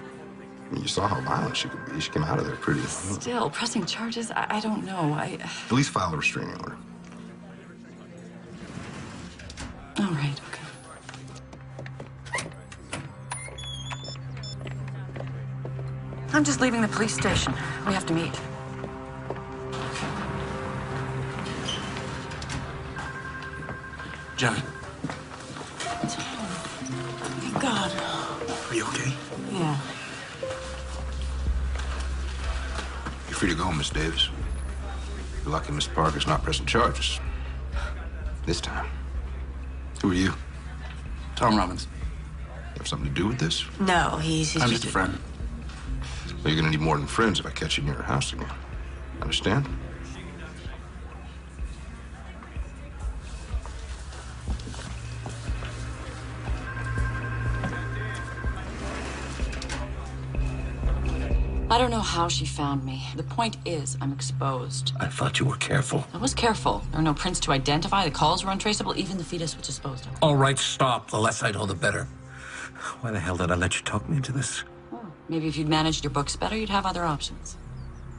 S19: I mean, you saw how violent she could be. She came out of there pretty...
S5: Still, pressing charges, I don't know.
S19: At least file a restraining order.
S5: All right, okay. I'm just leaving the police station. We have to meet.
S15: Johnny,
S2: Thank God.
S15: are you okay?
S2: Yeah.
S19: You're free to go, Miss Davis. You're lucky Miss Parker's not pressing charges. This time. Who are you?
S15: Tom Robbins.
S19: You have something to do with this?
S2: No, he's
S15: I'm just a friend.
S19: Well, you're gonna need more than friends if I catch you near your house again. Understand?
S5: I don't know how she found me. The point is, I'm exposed.
S21: I thought you were careful.
S5: I was careful. There are no prints to identify. The calls were untraceable. Even the fetus was disposed of.
S21: All right, stop. The less I know, the better. Why the hell did I let you talk me into this?
S5: Maybe if you'd managed your books better, you'd have other options.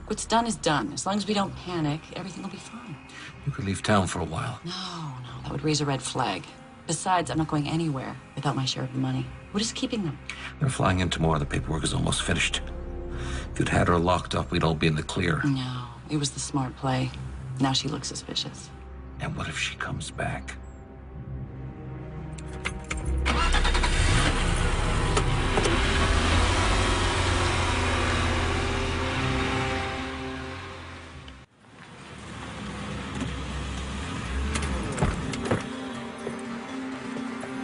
S5: What's done is done. As long as we don't panic, everything will be fine.
S21: You could leave town for a while.
S5: No, that would raise a red flag. Besides, I'm not going anywhere without my share of the money. What is keeping them?
S21: They're flying in tomorrow. The paperwork is almost finished. If you'd had her locked up, we'd all be in the clear.
S5: No, it was the smart play. Now she looks suspicious.
S21: And what if she comes back?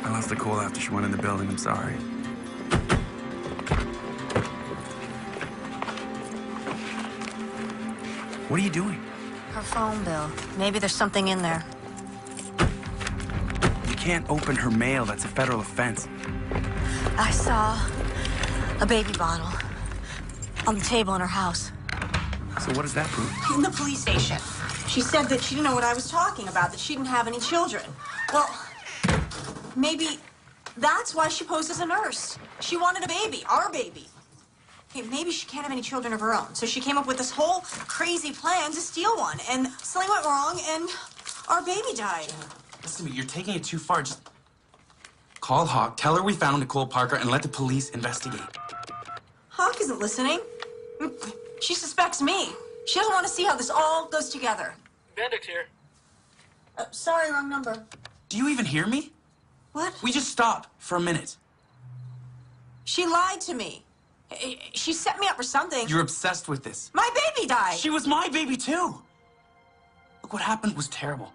S15: I lost the cool after she went in the building. I'm sorry. What are you doing?
S2: Her phone bill. Maybe there's something in there.
S15: You can't open her mail. That's a federal offense.
S2: I saw a baby bottle on the table in her house.
S15: So what does that prove?
S2: In the police station. She said that she didn't know what I was talking about, that she didn't have any children. Well, maybe that's why she posed as a nurse. She wanted a baby, our baby. Okay, maybe she can't have any children of her own. So she came up with this whole crazy plan to steal one. And something went wrong, and our baby died.
S15: Listen to me, you're taking it too far. Just call Hawk, tell her we found Nicole Parker, and let the police investigate.
S2: Hawk isn't listening. She suspects me. She doesn't want to see how this all goes together.
S17: Bendix here.
S2: Sorry, wrong number.
S15: Do you even hear me?
S2: What?
S15: We just stop for a minute.
S2: She lied to me. She set me up for something.
S15: You're obsessed with this.
S2: My baby died.
S15: She was my baby, too. Look, what happened was terrible.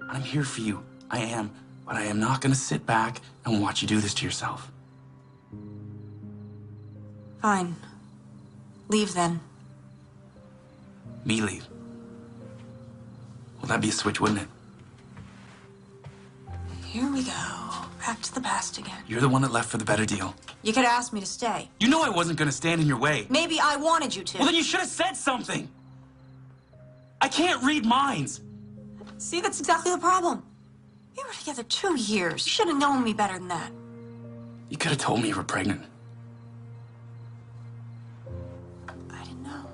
S15: I'm here for you. I am. But I am not going to sit back and watch you do this to yourself.
S2: Fine. Leave then.
S15: Me leave. Well, that'd be a switch, wouldn't it?
S2: Here we go. Back to the past again.
S15: You're the one that left for the better deal.
S2: You could ask me to stay.
S15: You know I wasn't going to stand in your way.
S2: Maybe I wanted you to.
S15: Well, then you should have said something. I can't read minds.
S2: See, that's exactly the problem. We were together 2 years. You should have known me better than that.
S15: You could have told me you were pregnant.
S2: I didn't know.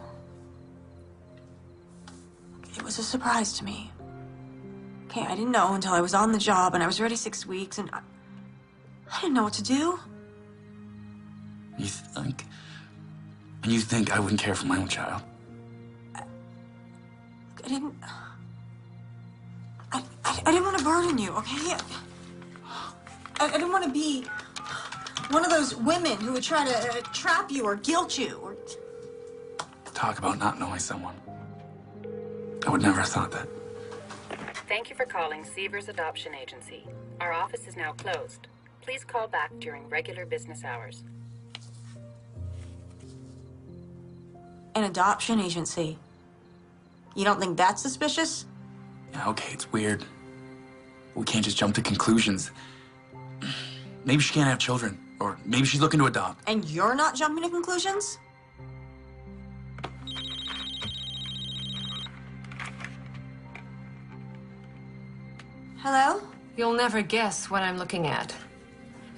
S2: It was a surprise to me. Okay, I didn't know until I was on the job and I was ready 6 weeks and I didn't know what to do.
S15: You think I wouldn't care for my own child?
S2: I didn't want to burden you, okay? I didn't want to be one of those women who would try to trap you or guilt you or...
S15: Talk about not knowing someone. I would never have thought that.
S20: Thank you for calling Seavers Adoption Agency. Our office is now closed. Please call back during regular business hours.
S2: An adoption agency. You don't think that's suspicious?
S15: Yeah, okay, it's weird. We can't just jump to conclusions. Maybe she can't have children, or maybe she's looking to adopt.
S2: And you're not jumping to conclusions? Hello?
S13: You'll never guess what I'm looking at.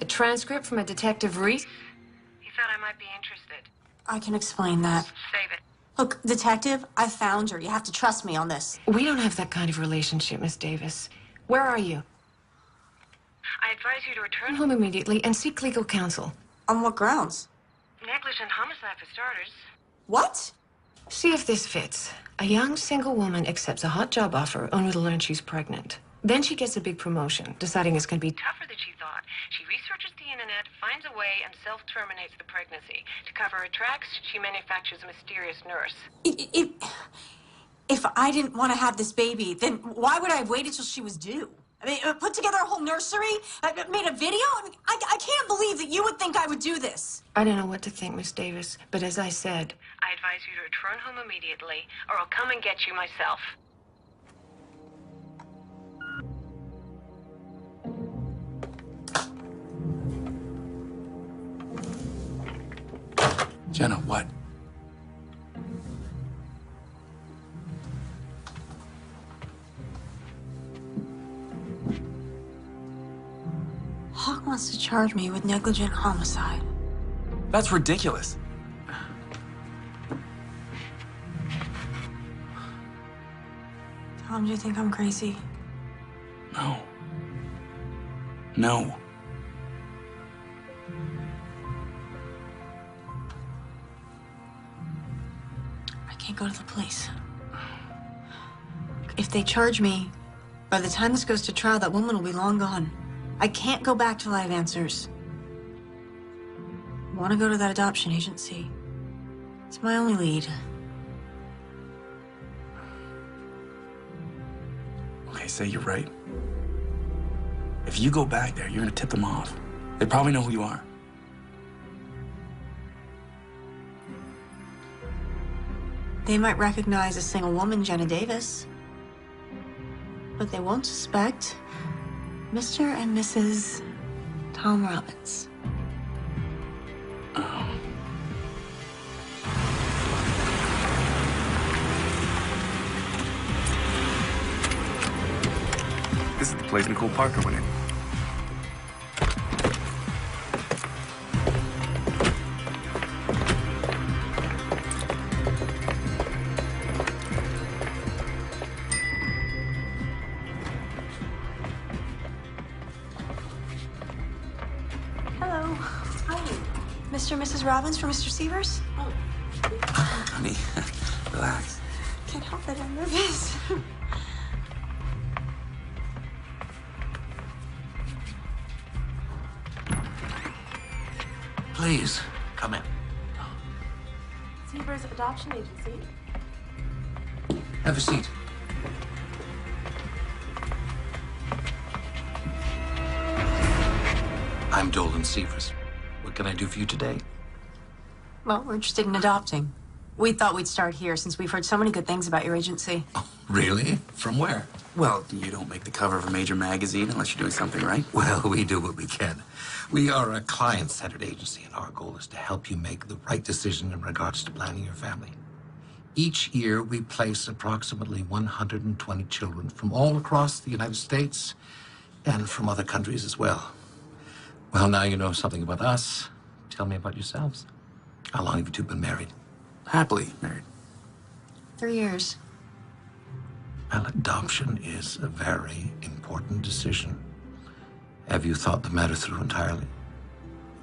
S13: A transcript from a Detective Reese.
S7: He said I might be interested.
S2: I can explain that.
S7: Save it.
S2: Look, Detective, I found her. You have to trust me on this.
S13: We don't have that kind of relationship, Miss Davis. Where are you?
S7: I advise you to return
S13: Home immediately and seek legal counsel.
S2: On what grounds?
S7: Negligent homicide for starters.
S2: What?
S13: See if this fits. A young single woman accepts a hot job offer only to learn she's pregnant. Then she gets a big promotion, deciding it's going to be
S7: Tougher than she thought. She researches the internet, finds a way, and self-terminates the pregnancy. To cover her tracks, she manufactures a mysterious nurse.
S2: If I didn't want to have this baby, then why would I have waited till she was due? I mean, put together a whole nursery? I made a video? I mean, I can't believe that you would think I would do this.
S13: I don't know what to think, Miss Davis, but as I said...
S7: I advise you to return home immediately, or I'll come and get you myself.
S15: Jenna, what?
S2: wants to charge me with negligent homicide.
S15: That's ridiculous.
S2: Tom, do you think I'm crazy?
S15: No. No.
S2: I can't go to the police. If they charge me, by the time this goes to trial, that woman will be long gone. I can't go back till I have answers. I want to go to that adoption agency. It's my only lead.
S15: Okay, say you're right. If you go back there, you're gonna tip them off. They probably know who you are.
S2: They might recognize a single woman, Jenna Davis. But they won't suspect Mr. and Mrs. Tom Robbins.
S15: This is the place Nicole Parker went in.
S2: Hello. Hi. Mr. and Mrs. Robbins for Mr. Severs? Oh.
S15: Honey, relax.
S2: Can't help it, I'm nervous.
S21: Please, come in.
S14: Severs Adoption Agency.
S21: Have a seat. I'm Dolan Severs. What can I do for you today?
S2: Well, we're interested in adopting. We thought we'd start here since we've heard so many good things about your agency.
S21: Really? From where?
S15: Well, you don't make the cover of a major magazine unless you're doing something right.
S21: Well, we do what we can. We are a client-centered agency, and our goal is to help you make the right decision in regards to planning your family. Each year, we place approximately 120 children from all across the United States and from other countries as well. Well, now you know something about us. Tell me about yourselves. How long have you two been married?
S15: Happily married.
S2: 3 years.
S21: Well, adoption is a very important decision. Have you thought the matter through entirely?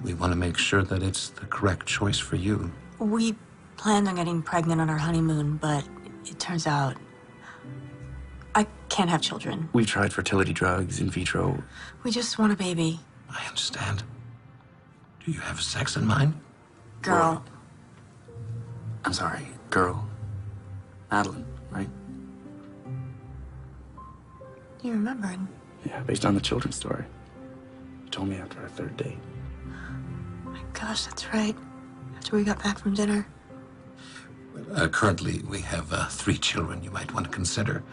S21: We want to make sure that it's the correct choice for you.
S2: We planned on getting pregnant on our honeymoon, but it turns out I can't have children.
S15: We've tried fertility drugs, in vitro.
S2: We just want a baby.
S21: I understand. Do you have sex in mind?
S2: Girl.
S15: I'm sorry, girl. Madeline, right?
S2: You remembered?
S15: Yeah, based on the children's story. You told me after our third date.
S2: My gosh, that's right. After we got back from dinner.
S21: Currently, we have 3 children you might want to consider.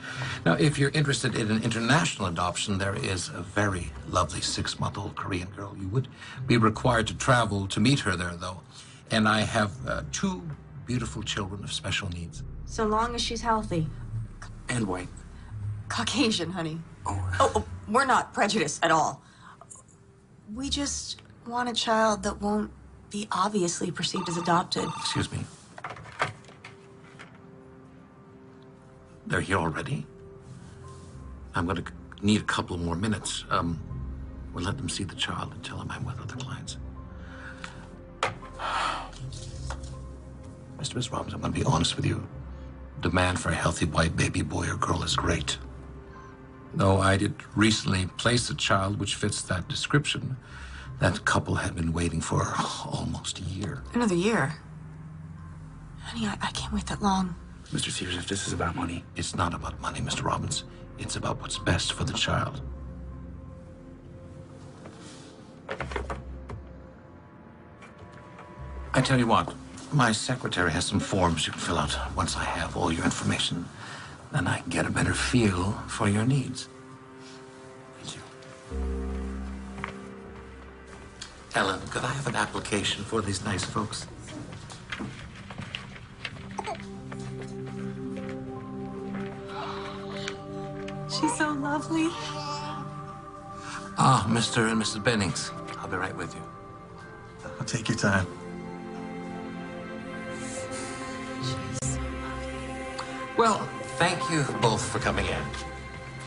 S21: Now, if you're interested in an international adoption, there is a very lovely 6-month-old Korean girl. You would be required to travel to meet her there, though. And I have 2 beautiful children of special needs.
S2: So long as she's healthy.
S15: And white.
S2: Caucasian, honey. Oh, we're not prejudiced at all. We just want a child that won't be obviously perceived as adopted.
S21: Excuse me. They're here already? I'm going to need a couple more minutes. We'll let them see the child and tell them I'm with other clients. Miss Robbins, I'm going to be honest with you. Demand for a healthy white baby boy or girl is great. Though I did recently place a child which fits that description, that couple had been waiting for almost a year.
S2: Another year? Honey, I can't wait that long.
S15: Mr. Severs, if this is about money...
S21: It's not about money, Mr. Robbins. It's about what's best for the child. I tell you what, my secretary has some forms you can fill out. Once I have all your information, then I can get a better feel for your needs. Thank you. Ellen, could I have an application for these nice folks?
S2: She's so lovely.
S21: Ah, Mr. and Mrs. Bennings.
S15: be right with you.
S8: I'll take your time. Well, thank you both for coming in.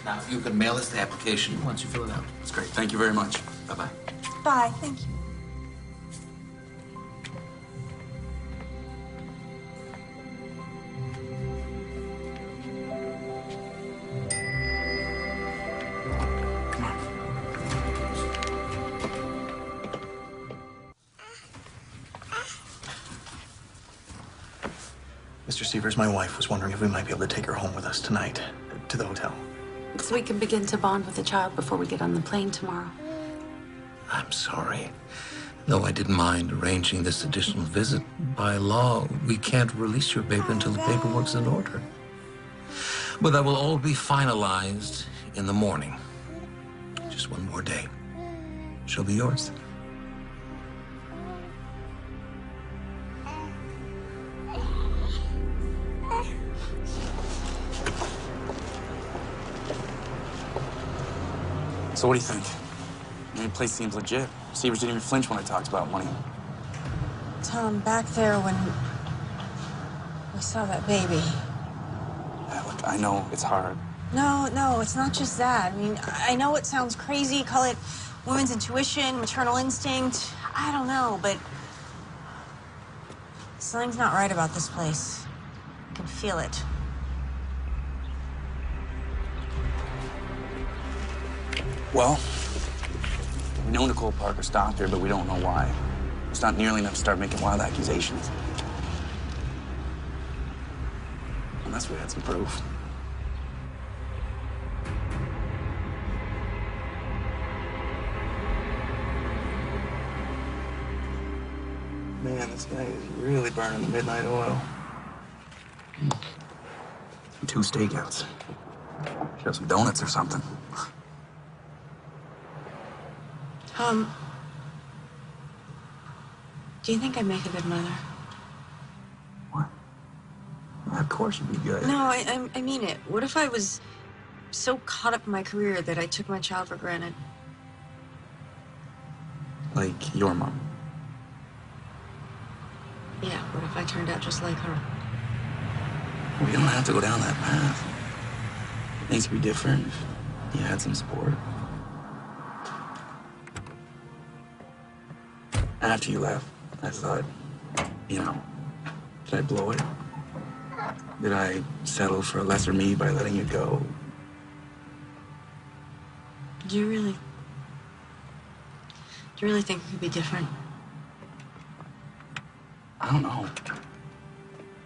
S8: Now, if you can mail us the application once you fill it out.
S15: That's great. Thank you very much. Bye-bye.
S10: Bye, thank you.
S3: Mr. Severs, my wife was wondering if we might be able to take her home with us tonight to the hotel.
S5: So we can begin to bond with the child before we get on the plane tomorrow.
S8: I'm sorry. Though I didn't mind arranging this additional visit, by law, we can't release your baby until the paperwork's in order. But that will all be finalized in the morning. Just one more day. She'll be yours.
S15: So what do you think? I mean, the place seems legit. Severs didn't even flinch when I talked about money.
S2: Tom, back there when we saw that baby.
S15: Yeah, look, I know it's hard.
S2: No, it's not just that. I mean, I know it sounds crazy, call it women's intuition, maternal instinct. I don't know, but something's not right about this place. I can feel it.
S15: Well, we know Nicole Parker stopped her, but we don't know why. It's not nearly enough to start making wild accusations. Unless we had some proof. Man, this guy is really burning the midnight oil. 2 stakeouts. Should have some donuts or something.
S2: Do you think I make a good mother?
S15: Of course you'd be good.
S2: No, I mean it. What if I was so caught up in my career that I took my child for granted?
S15: Like your mom.
S2: Yeah, what if I turned out just like her?
S15: We don't have to go down that path. Things could be different if you had some support. After you left, I thought, you know, did I blow it? Did I settle for a lesser me by letting you go?
S2: Do you really think it could be different?
S15: I don't know.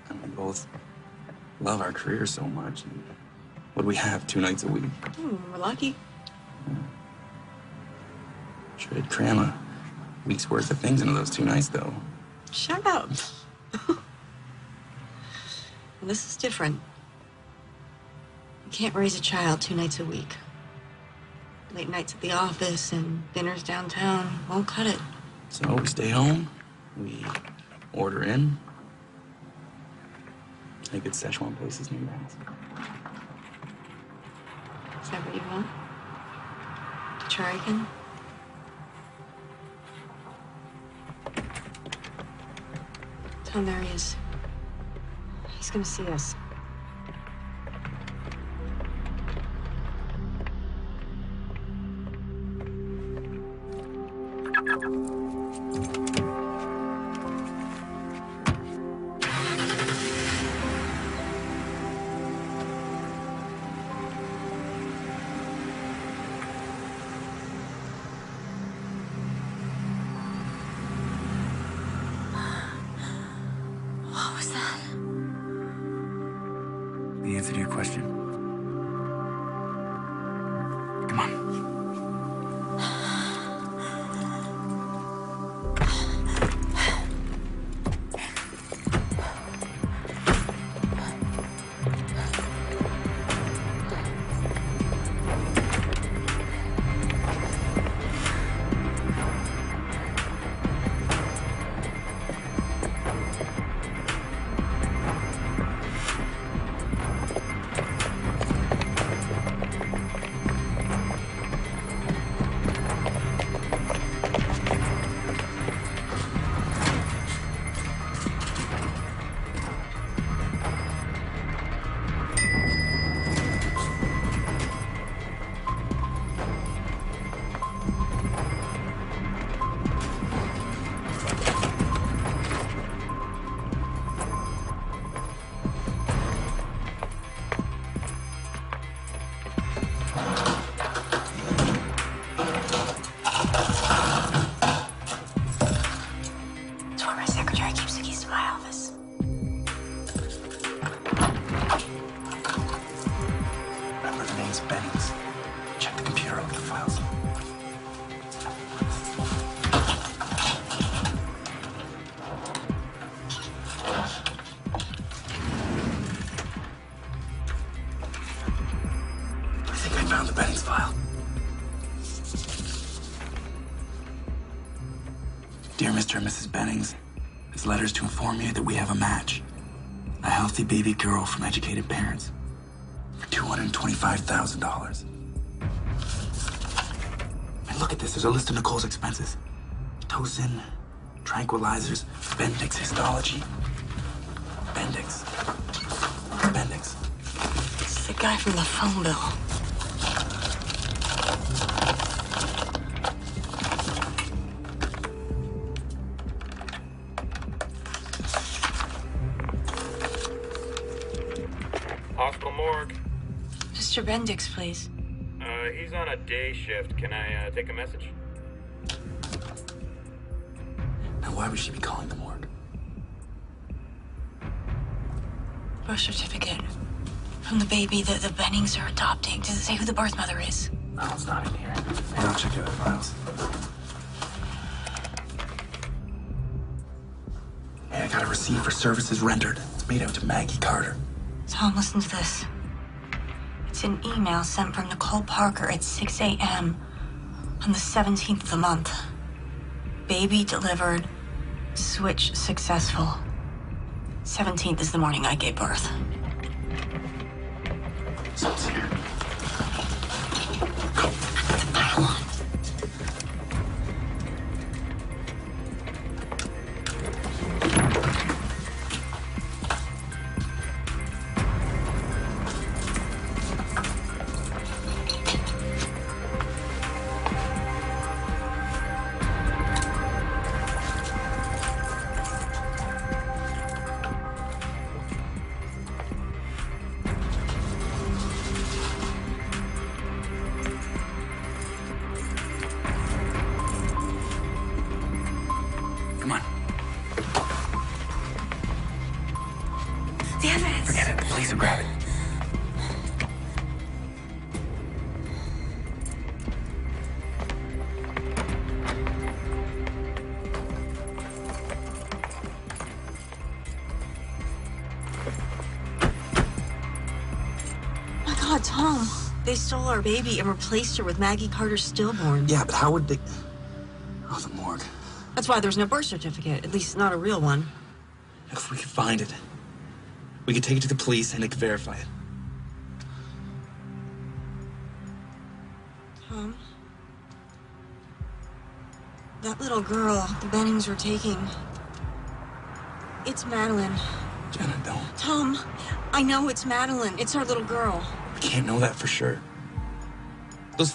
S15: And we both love our careers so much. And what do we have 2 nights a week?
S2: We're lucky.
S15: Sure did cram a week's worth of things into those 2 nights, though.
S2: Shut up. This is different. You can't raise a child 2 nights a week. Late nights at the office and dinners downtown won't cut it.
S15: So we stay home, we order in. Any good Szechuan places near your house?
S2: Is that what you want? To try again? Tom, there he is. He's gonna see us.
S10: What was that?
S15: The answer to your question. Come on. found the Bennings file. Dear Mr. and Mrs. Bennings, this letter is to inform you that we have a match. A healthy baby girl from educated parents for $225,000. And look at this. There's a list of Nicole's expenses. Pitocin, tranquilizers, Bendix histology. Bendix. Bendix.
S10: It's the guy from the phone bill.
S11: Hospital morgue.
S2: Mr. Bendix, please.
S11: He's on a day shift. Can I take a message?
S15: Now, why would she be calling the morgue?
S10: Birth certificate from the baby that the Bennings are adopting. Does it say who the birth mother is?
S15: No, it's not in here. Hey, I'll check the other files. Hey, I got a receipt for services rendered. It's made out to Maggie Carter.
S10: Tom, listen to this. It's an email sent from Nicole Parker at 6 a.m. on the 17th of the month. Baby delivered. Switch successful. 17th is the morning I gave birth.
S15: So it's here.
S10: Pile on.
S15: Come on.
S10: The evidence.
S15: Forget it. The police will grab it.
S2: My God, Tom. They stole our baby and replaced her with Maggie Carter's stillborn.
S15: Yeah, but how would they... Oh, the morgue.
S2: That's why there's no birth certificate, at least not a real one.
S15: If we could find it, we could take it to the police and they could verify it.
S2: Tom? That little girl the Bennings were taking... It's Madeline.
S15: Jenna, don't.
S2: Tom, I know it's Madeline. It's our little girl.
S15: We can't know that for sure. Those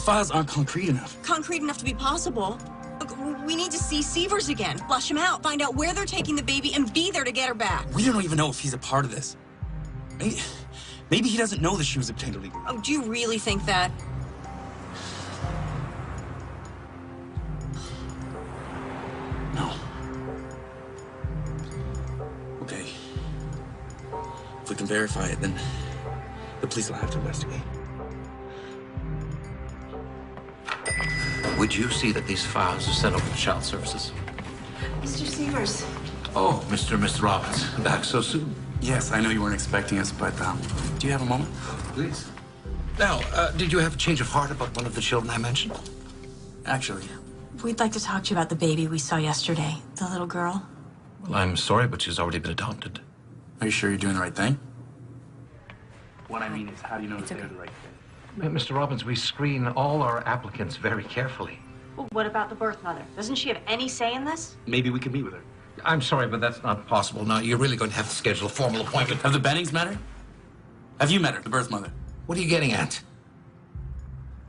S15: files aren't concrete enough.
S2: Concrete enough to be possible. Look, we need to see Severs again. Flush him out. Find out where they're taking the baby and be there to get her back.
S15: We don't even know if he's a part of this. Maybe he doesn't know that she was obtained illegally.
S2: Oh, do you really think that?
S15: No. Okay. If we can verify it, then the police will have to investigate.
S21: Would you see that these files are sent over to Child Services?
S2: Mr. Severs.
S21: Oh, Mr. and Mrs. Robbins, back so soon.
S15: Yes, I know you weren't expecting us, but do you have a moment?
S21: Please. Now, did you have a change of heart about one of the children I mentioned?
S15: Actually.
S2: We'd like to talk to you about the baby we saw yesterday, the little girl.
S21: Well, I'm sorry, but she's already been adopted.
S15: Are you sure you're doing the right thing? What I mean is, how do you know that they're the right thing?
S21: Mr. Robbins, we screen all our applicants very carefully.
S2: Well, what about the birth mother? Doesn't she have any say in this?
S15: Maybe we can meet with her.
S21: I'm sorry, but that's not possible. Now, you're really going to have to schedule a formal appointment.
S15: Have the Bennings met her? Have you met her, the birth mother?
S21: What are you getting at?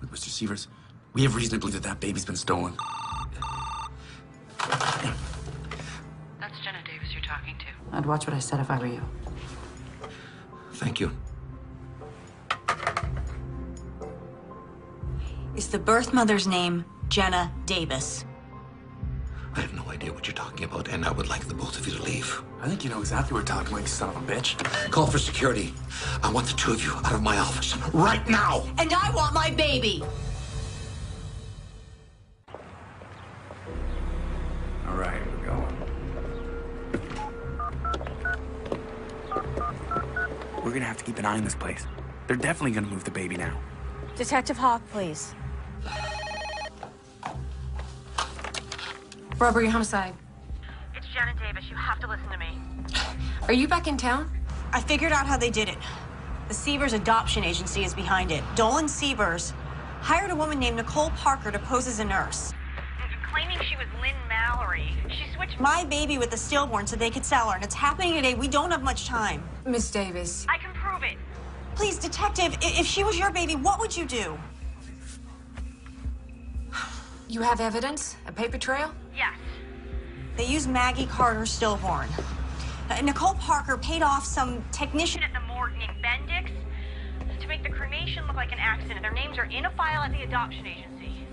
S15: Look, Mr. Severs, we have reason to believe that that baby's been stolen.
S7: That's Jenna Davis you're talking to.
S9: I'd watch what I said if I were you.
S21: Thank you.
S2: Is the birth mother's name Jenna Davis?
S21: I have no idea what you're talking about, and I would like the both of you to leave.
S15: I think you know exactly what we're talking about, you son of a bitch.
S21: Call for security. I want the two of you out of my office right now.
S2: And I want my baby.
S15: All right, we're going. We're gonna have to keep an eye on this place. They're definitely gonna move the baby now.
S2: Detective Hawk, please.
S13: Robbery, homicide.
S7: It's Janet Davis. You have to listen to me.
S13: Are you back in town?
S2: I figured out how they did it. The Sievers Adoption Agency is behind it. Dolan Sievers hired a woman named Nicole Parker to pose as a nurse.
S7: Claiming she was Lynn Mallory. She switched
S2: My baby with the stillborn so they could sell her, and it's happening today. We don't have much time.
S13: Miss Davis.
S7: I can prove it.
S2: Please, detective, if she was your baby, what would you do?
S13: You have evidence? A paper trail?
S7: Yes.
S2: They used Maggie Carter Stillborn. Nicole Parker paid off some technician
S7: At the morgue named Bendix to make the cremation look like an accident. Their names are in a file at the adoption agency.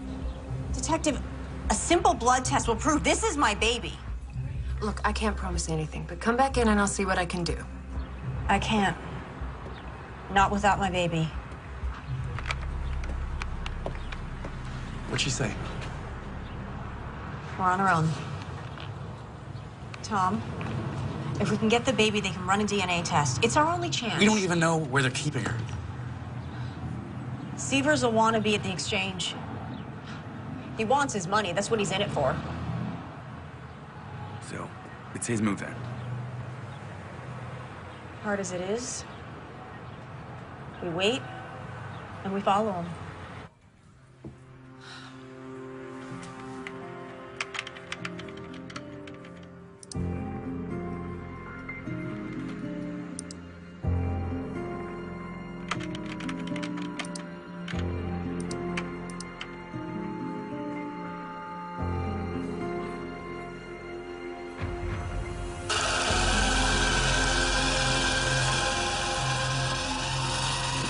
S2: Detective, a simple blood test will prove this is my baby.
S13: Look, I can't promise anything, but come back in and I'll see what I can do.
S2: I can't. Not without my baby.
S15: What'd she say?
S2: We're on our own. Tom, if we can get the baby, they can run a DNA test. It's our only chance.
S15: We don't even know where they're keeping her.
S2: Sievers will want to be at the exchange. He wants his money. That's what he's in it for.
S15: So, it's his move then.
S2: Hard as it is, we wait and we follow him.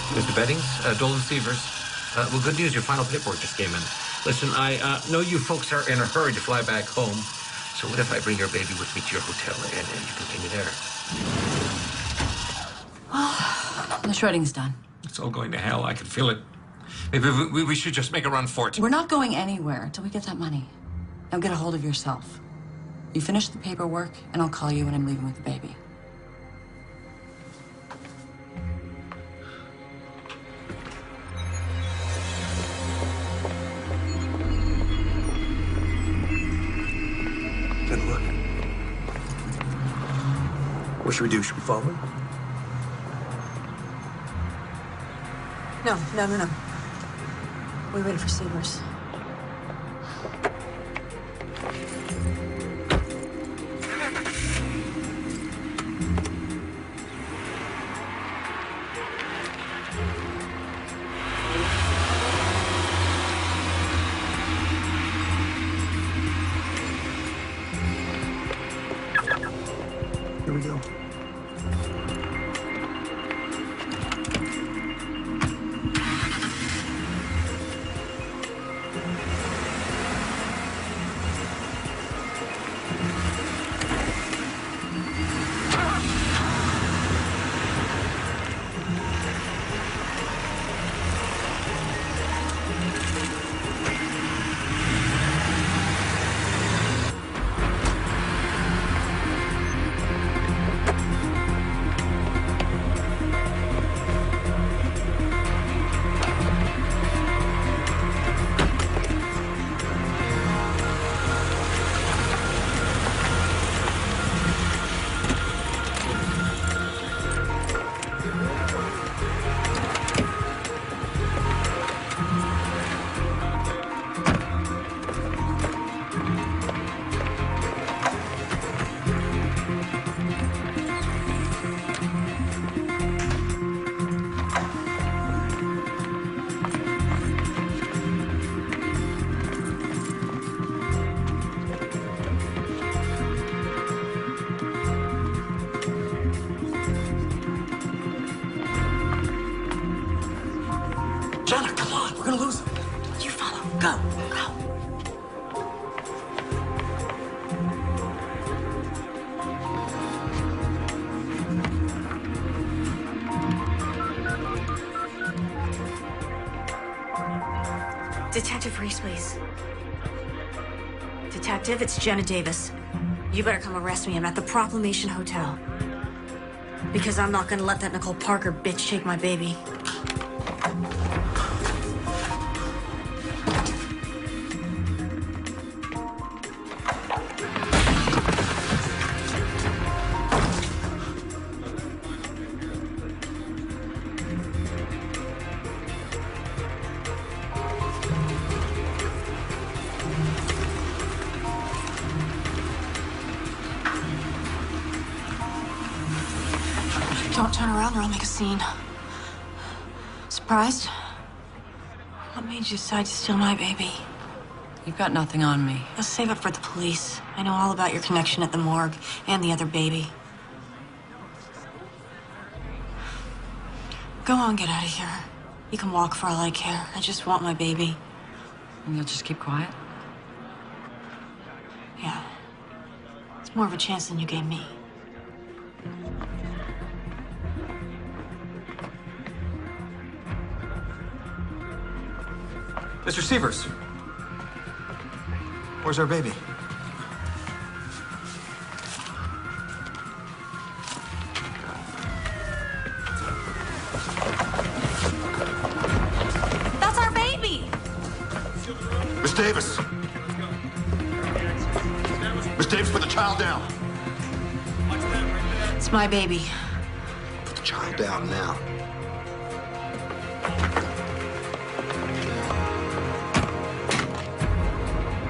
S21: Mr. Beddings, Dolan Sievers. Well, good news, your final paperwork just came in. Listen, I know you folks are in a hurry to fly back home, so what if I bring your baby with me to your hotel and you can pay me there?
S5: Well, the shredding's done.
S21: It's all going to hell. I can feel it. Maybe we should just make a run for it.
S5: We're not going anywhere until we get that money. Now get a hold of yourself. You finish the paperwork, and I'll call you when I'm leaving with the baby.
S15: Good look. What should we do? Should we follow her?
S2: No. We wait for Sievers.
S15: Here we go. Jenna, come on. We're gonna lose him.
S2: You follow.
S15: Go.
S2: Detective Reese, please. Detective, it's Jenna Davis. You better come arrest me. I'm at the Proclamation Hotel. Because I'm not gonna let that Nicole Parker bitch take my baby.
S10: turn around or I'll make a scene. Surprised? What made you decide to steal my baby?
S5: You've got nothing on me.
S10: Let's save it for the police. I know all about your connection at the morgue and the other baby. Go on, get out of here. You can walk for all I care. I just want my baby.
S5: And you'll just keep quiet?
S10: Yeah. It's more of a chance than you gave me.
S3: Mr. Sievers. Where's our baby?
S10: That's our baby!
S1: Miss Davis! Miss Davis, put the child down.
S10: It's my baby.
S1: Put the child down now.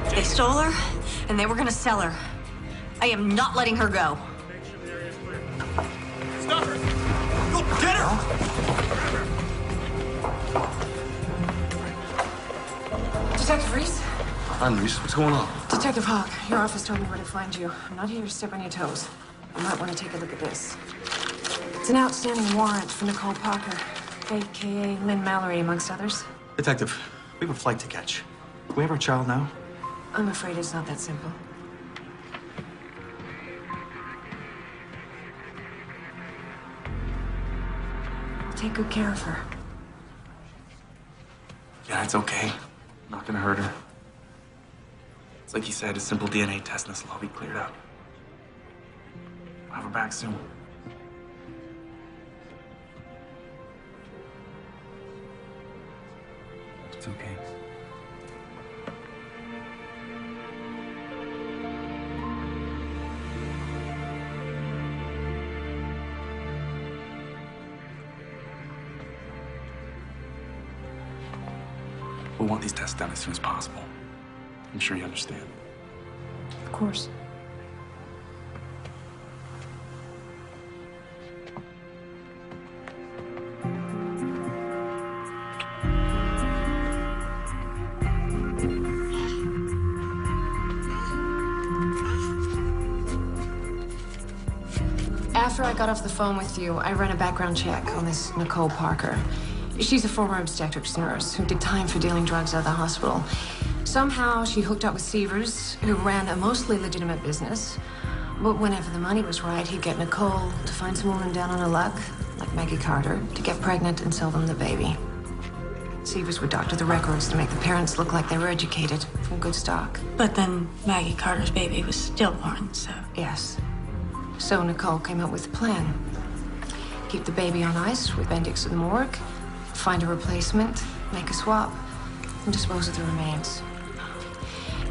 S10: They stole her, and they were gonna sell her. I am not letting her go.
S1: Stop her! Go get her!
S13: Detective Reese?
S15: I'm Reese. What's going on?
S13: Detective Hawk, your office told me where to find you. I'm not here to step on your toes. You might want to take a look at this. It's an outstanding warrant for Nicole Parker, a.k.a. Lynn Mallory, amongst others.
S3: Detective, we have a flight to catch. Do we have our child now?
S13: I'm afraid it's not that simple. Take good care of her.
S15: Yeah, it's okay. Not gonna hurt her. It's like you said, a simple DNA test and this will all be cleared up. I'll have her back soon. It's okay. We'll want these tests done as soon as possible. I'm sure you understand.
S13: Of course. After I got off the phone with you, I ran a background check on this Nicole Parker. She's a former obstetrics nurse who did time for dealing drugs out of the hospital. Somehow she hooked up with Sievers, who ran a mostly legitimate business. But whenever the money was right, he'd get Nicole to find some woman down on her luck, like Maggie Carter, to get pregnant and sell them the baby. Sievers would doctor the records to make the parents look like they were educated, from good stock.
S10: But then Maggie Carter's baby was stillborn, so...
S13: Yes. So Nicole came up with a plan. Keep the baby on ice with Bendix in the morgue, find a replacement, make a swap, and dispose of the remains.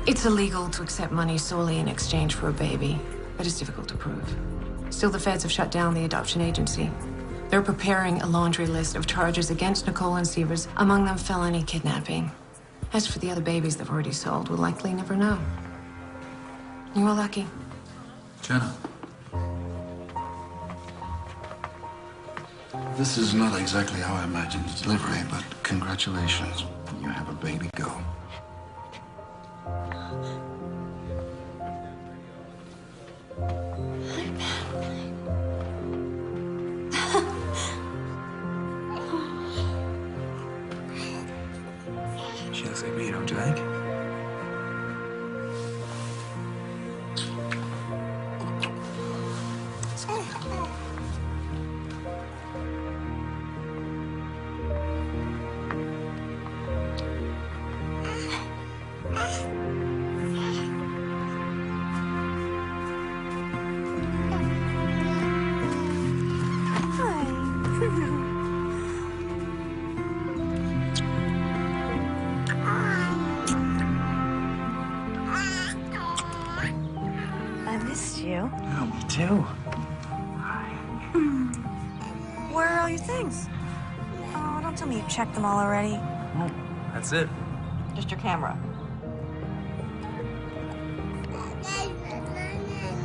S13: It's illegal to accept money solely in exchange for a baby, but it's difficult to prove. Still, the feds have shut down the adoption agency. They're preparing a laundry list of charges against Nicole and Sievers, among them felony kidnapping. As for the other babies they've already sold, we'll likely never know. You were lucky.
S22: Jenna. This is not exactly how I imagined the delivery, but congratulations. You have a baby girl.
S15: She looks like me, don't you think?
S10: I missed you.
S15: Oh, me too.
S10: Where are all your things? Oh, don't tell me you checked them all already.
S15: Oh, that's it.
S10: Just your camera.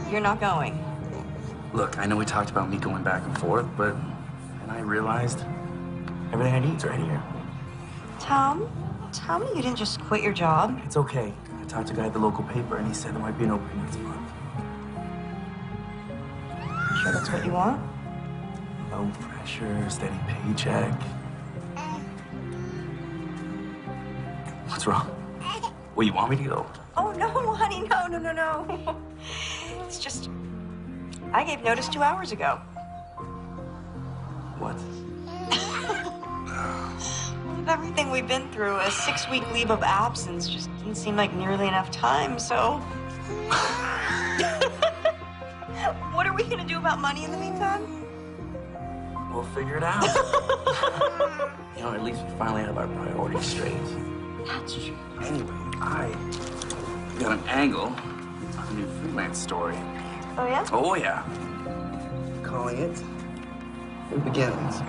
S10: You're not going.
S15: Look, I know we talked about me going back and forth, but I realized everything I need is right here.
S10: Tom, tell me you didn't just quit your job.
S15: It's okay. I talked to a guy at the local paper, and he said there might be an opening next month.
S10: Sure that's what you want?
S15: No pressure, steady paycheck. What's wrong? Well, you want me to go?
S10: Oh, no, honey, no. It's just, I gave notice 2 hours ago.
S15: What?
S10: With everything we've been through, a 6-week leave of absence just didn't seem like nearly enough time, so... What are we gonna do about money in the meantime?
S15: We'll figure it out. You know, at least we finally have our priorities straight.
S10: That's true.
S15: Anyway, I got an angle on a new freelance story.
S10: Oh, yeah?
S15: Oh, yeah. Calling it The Begins.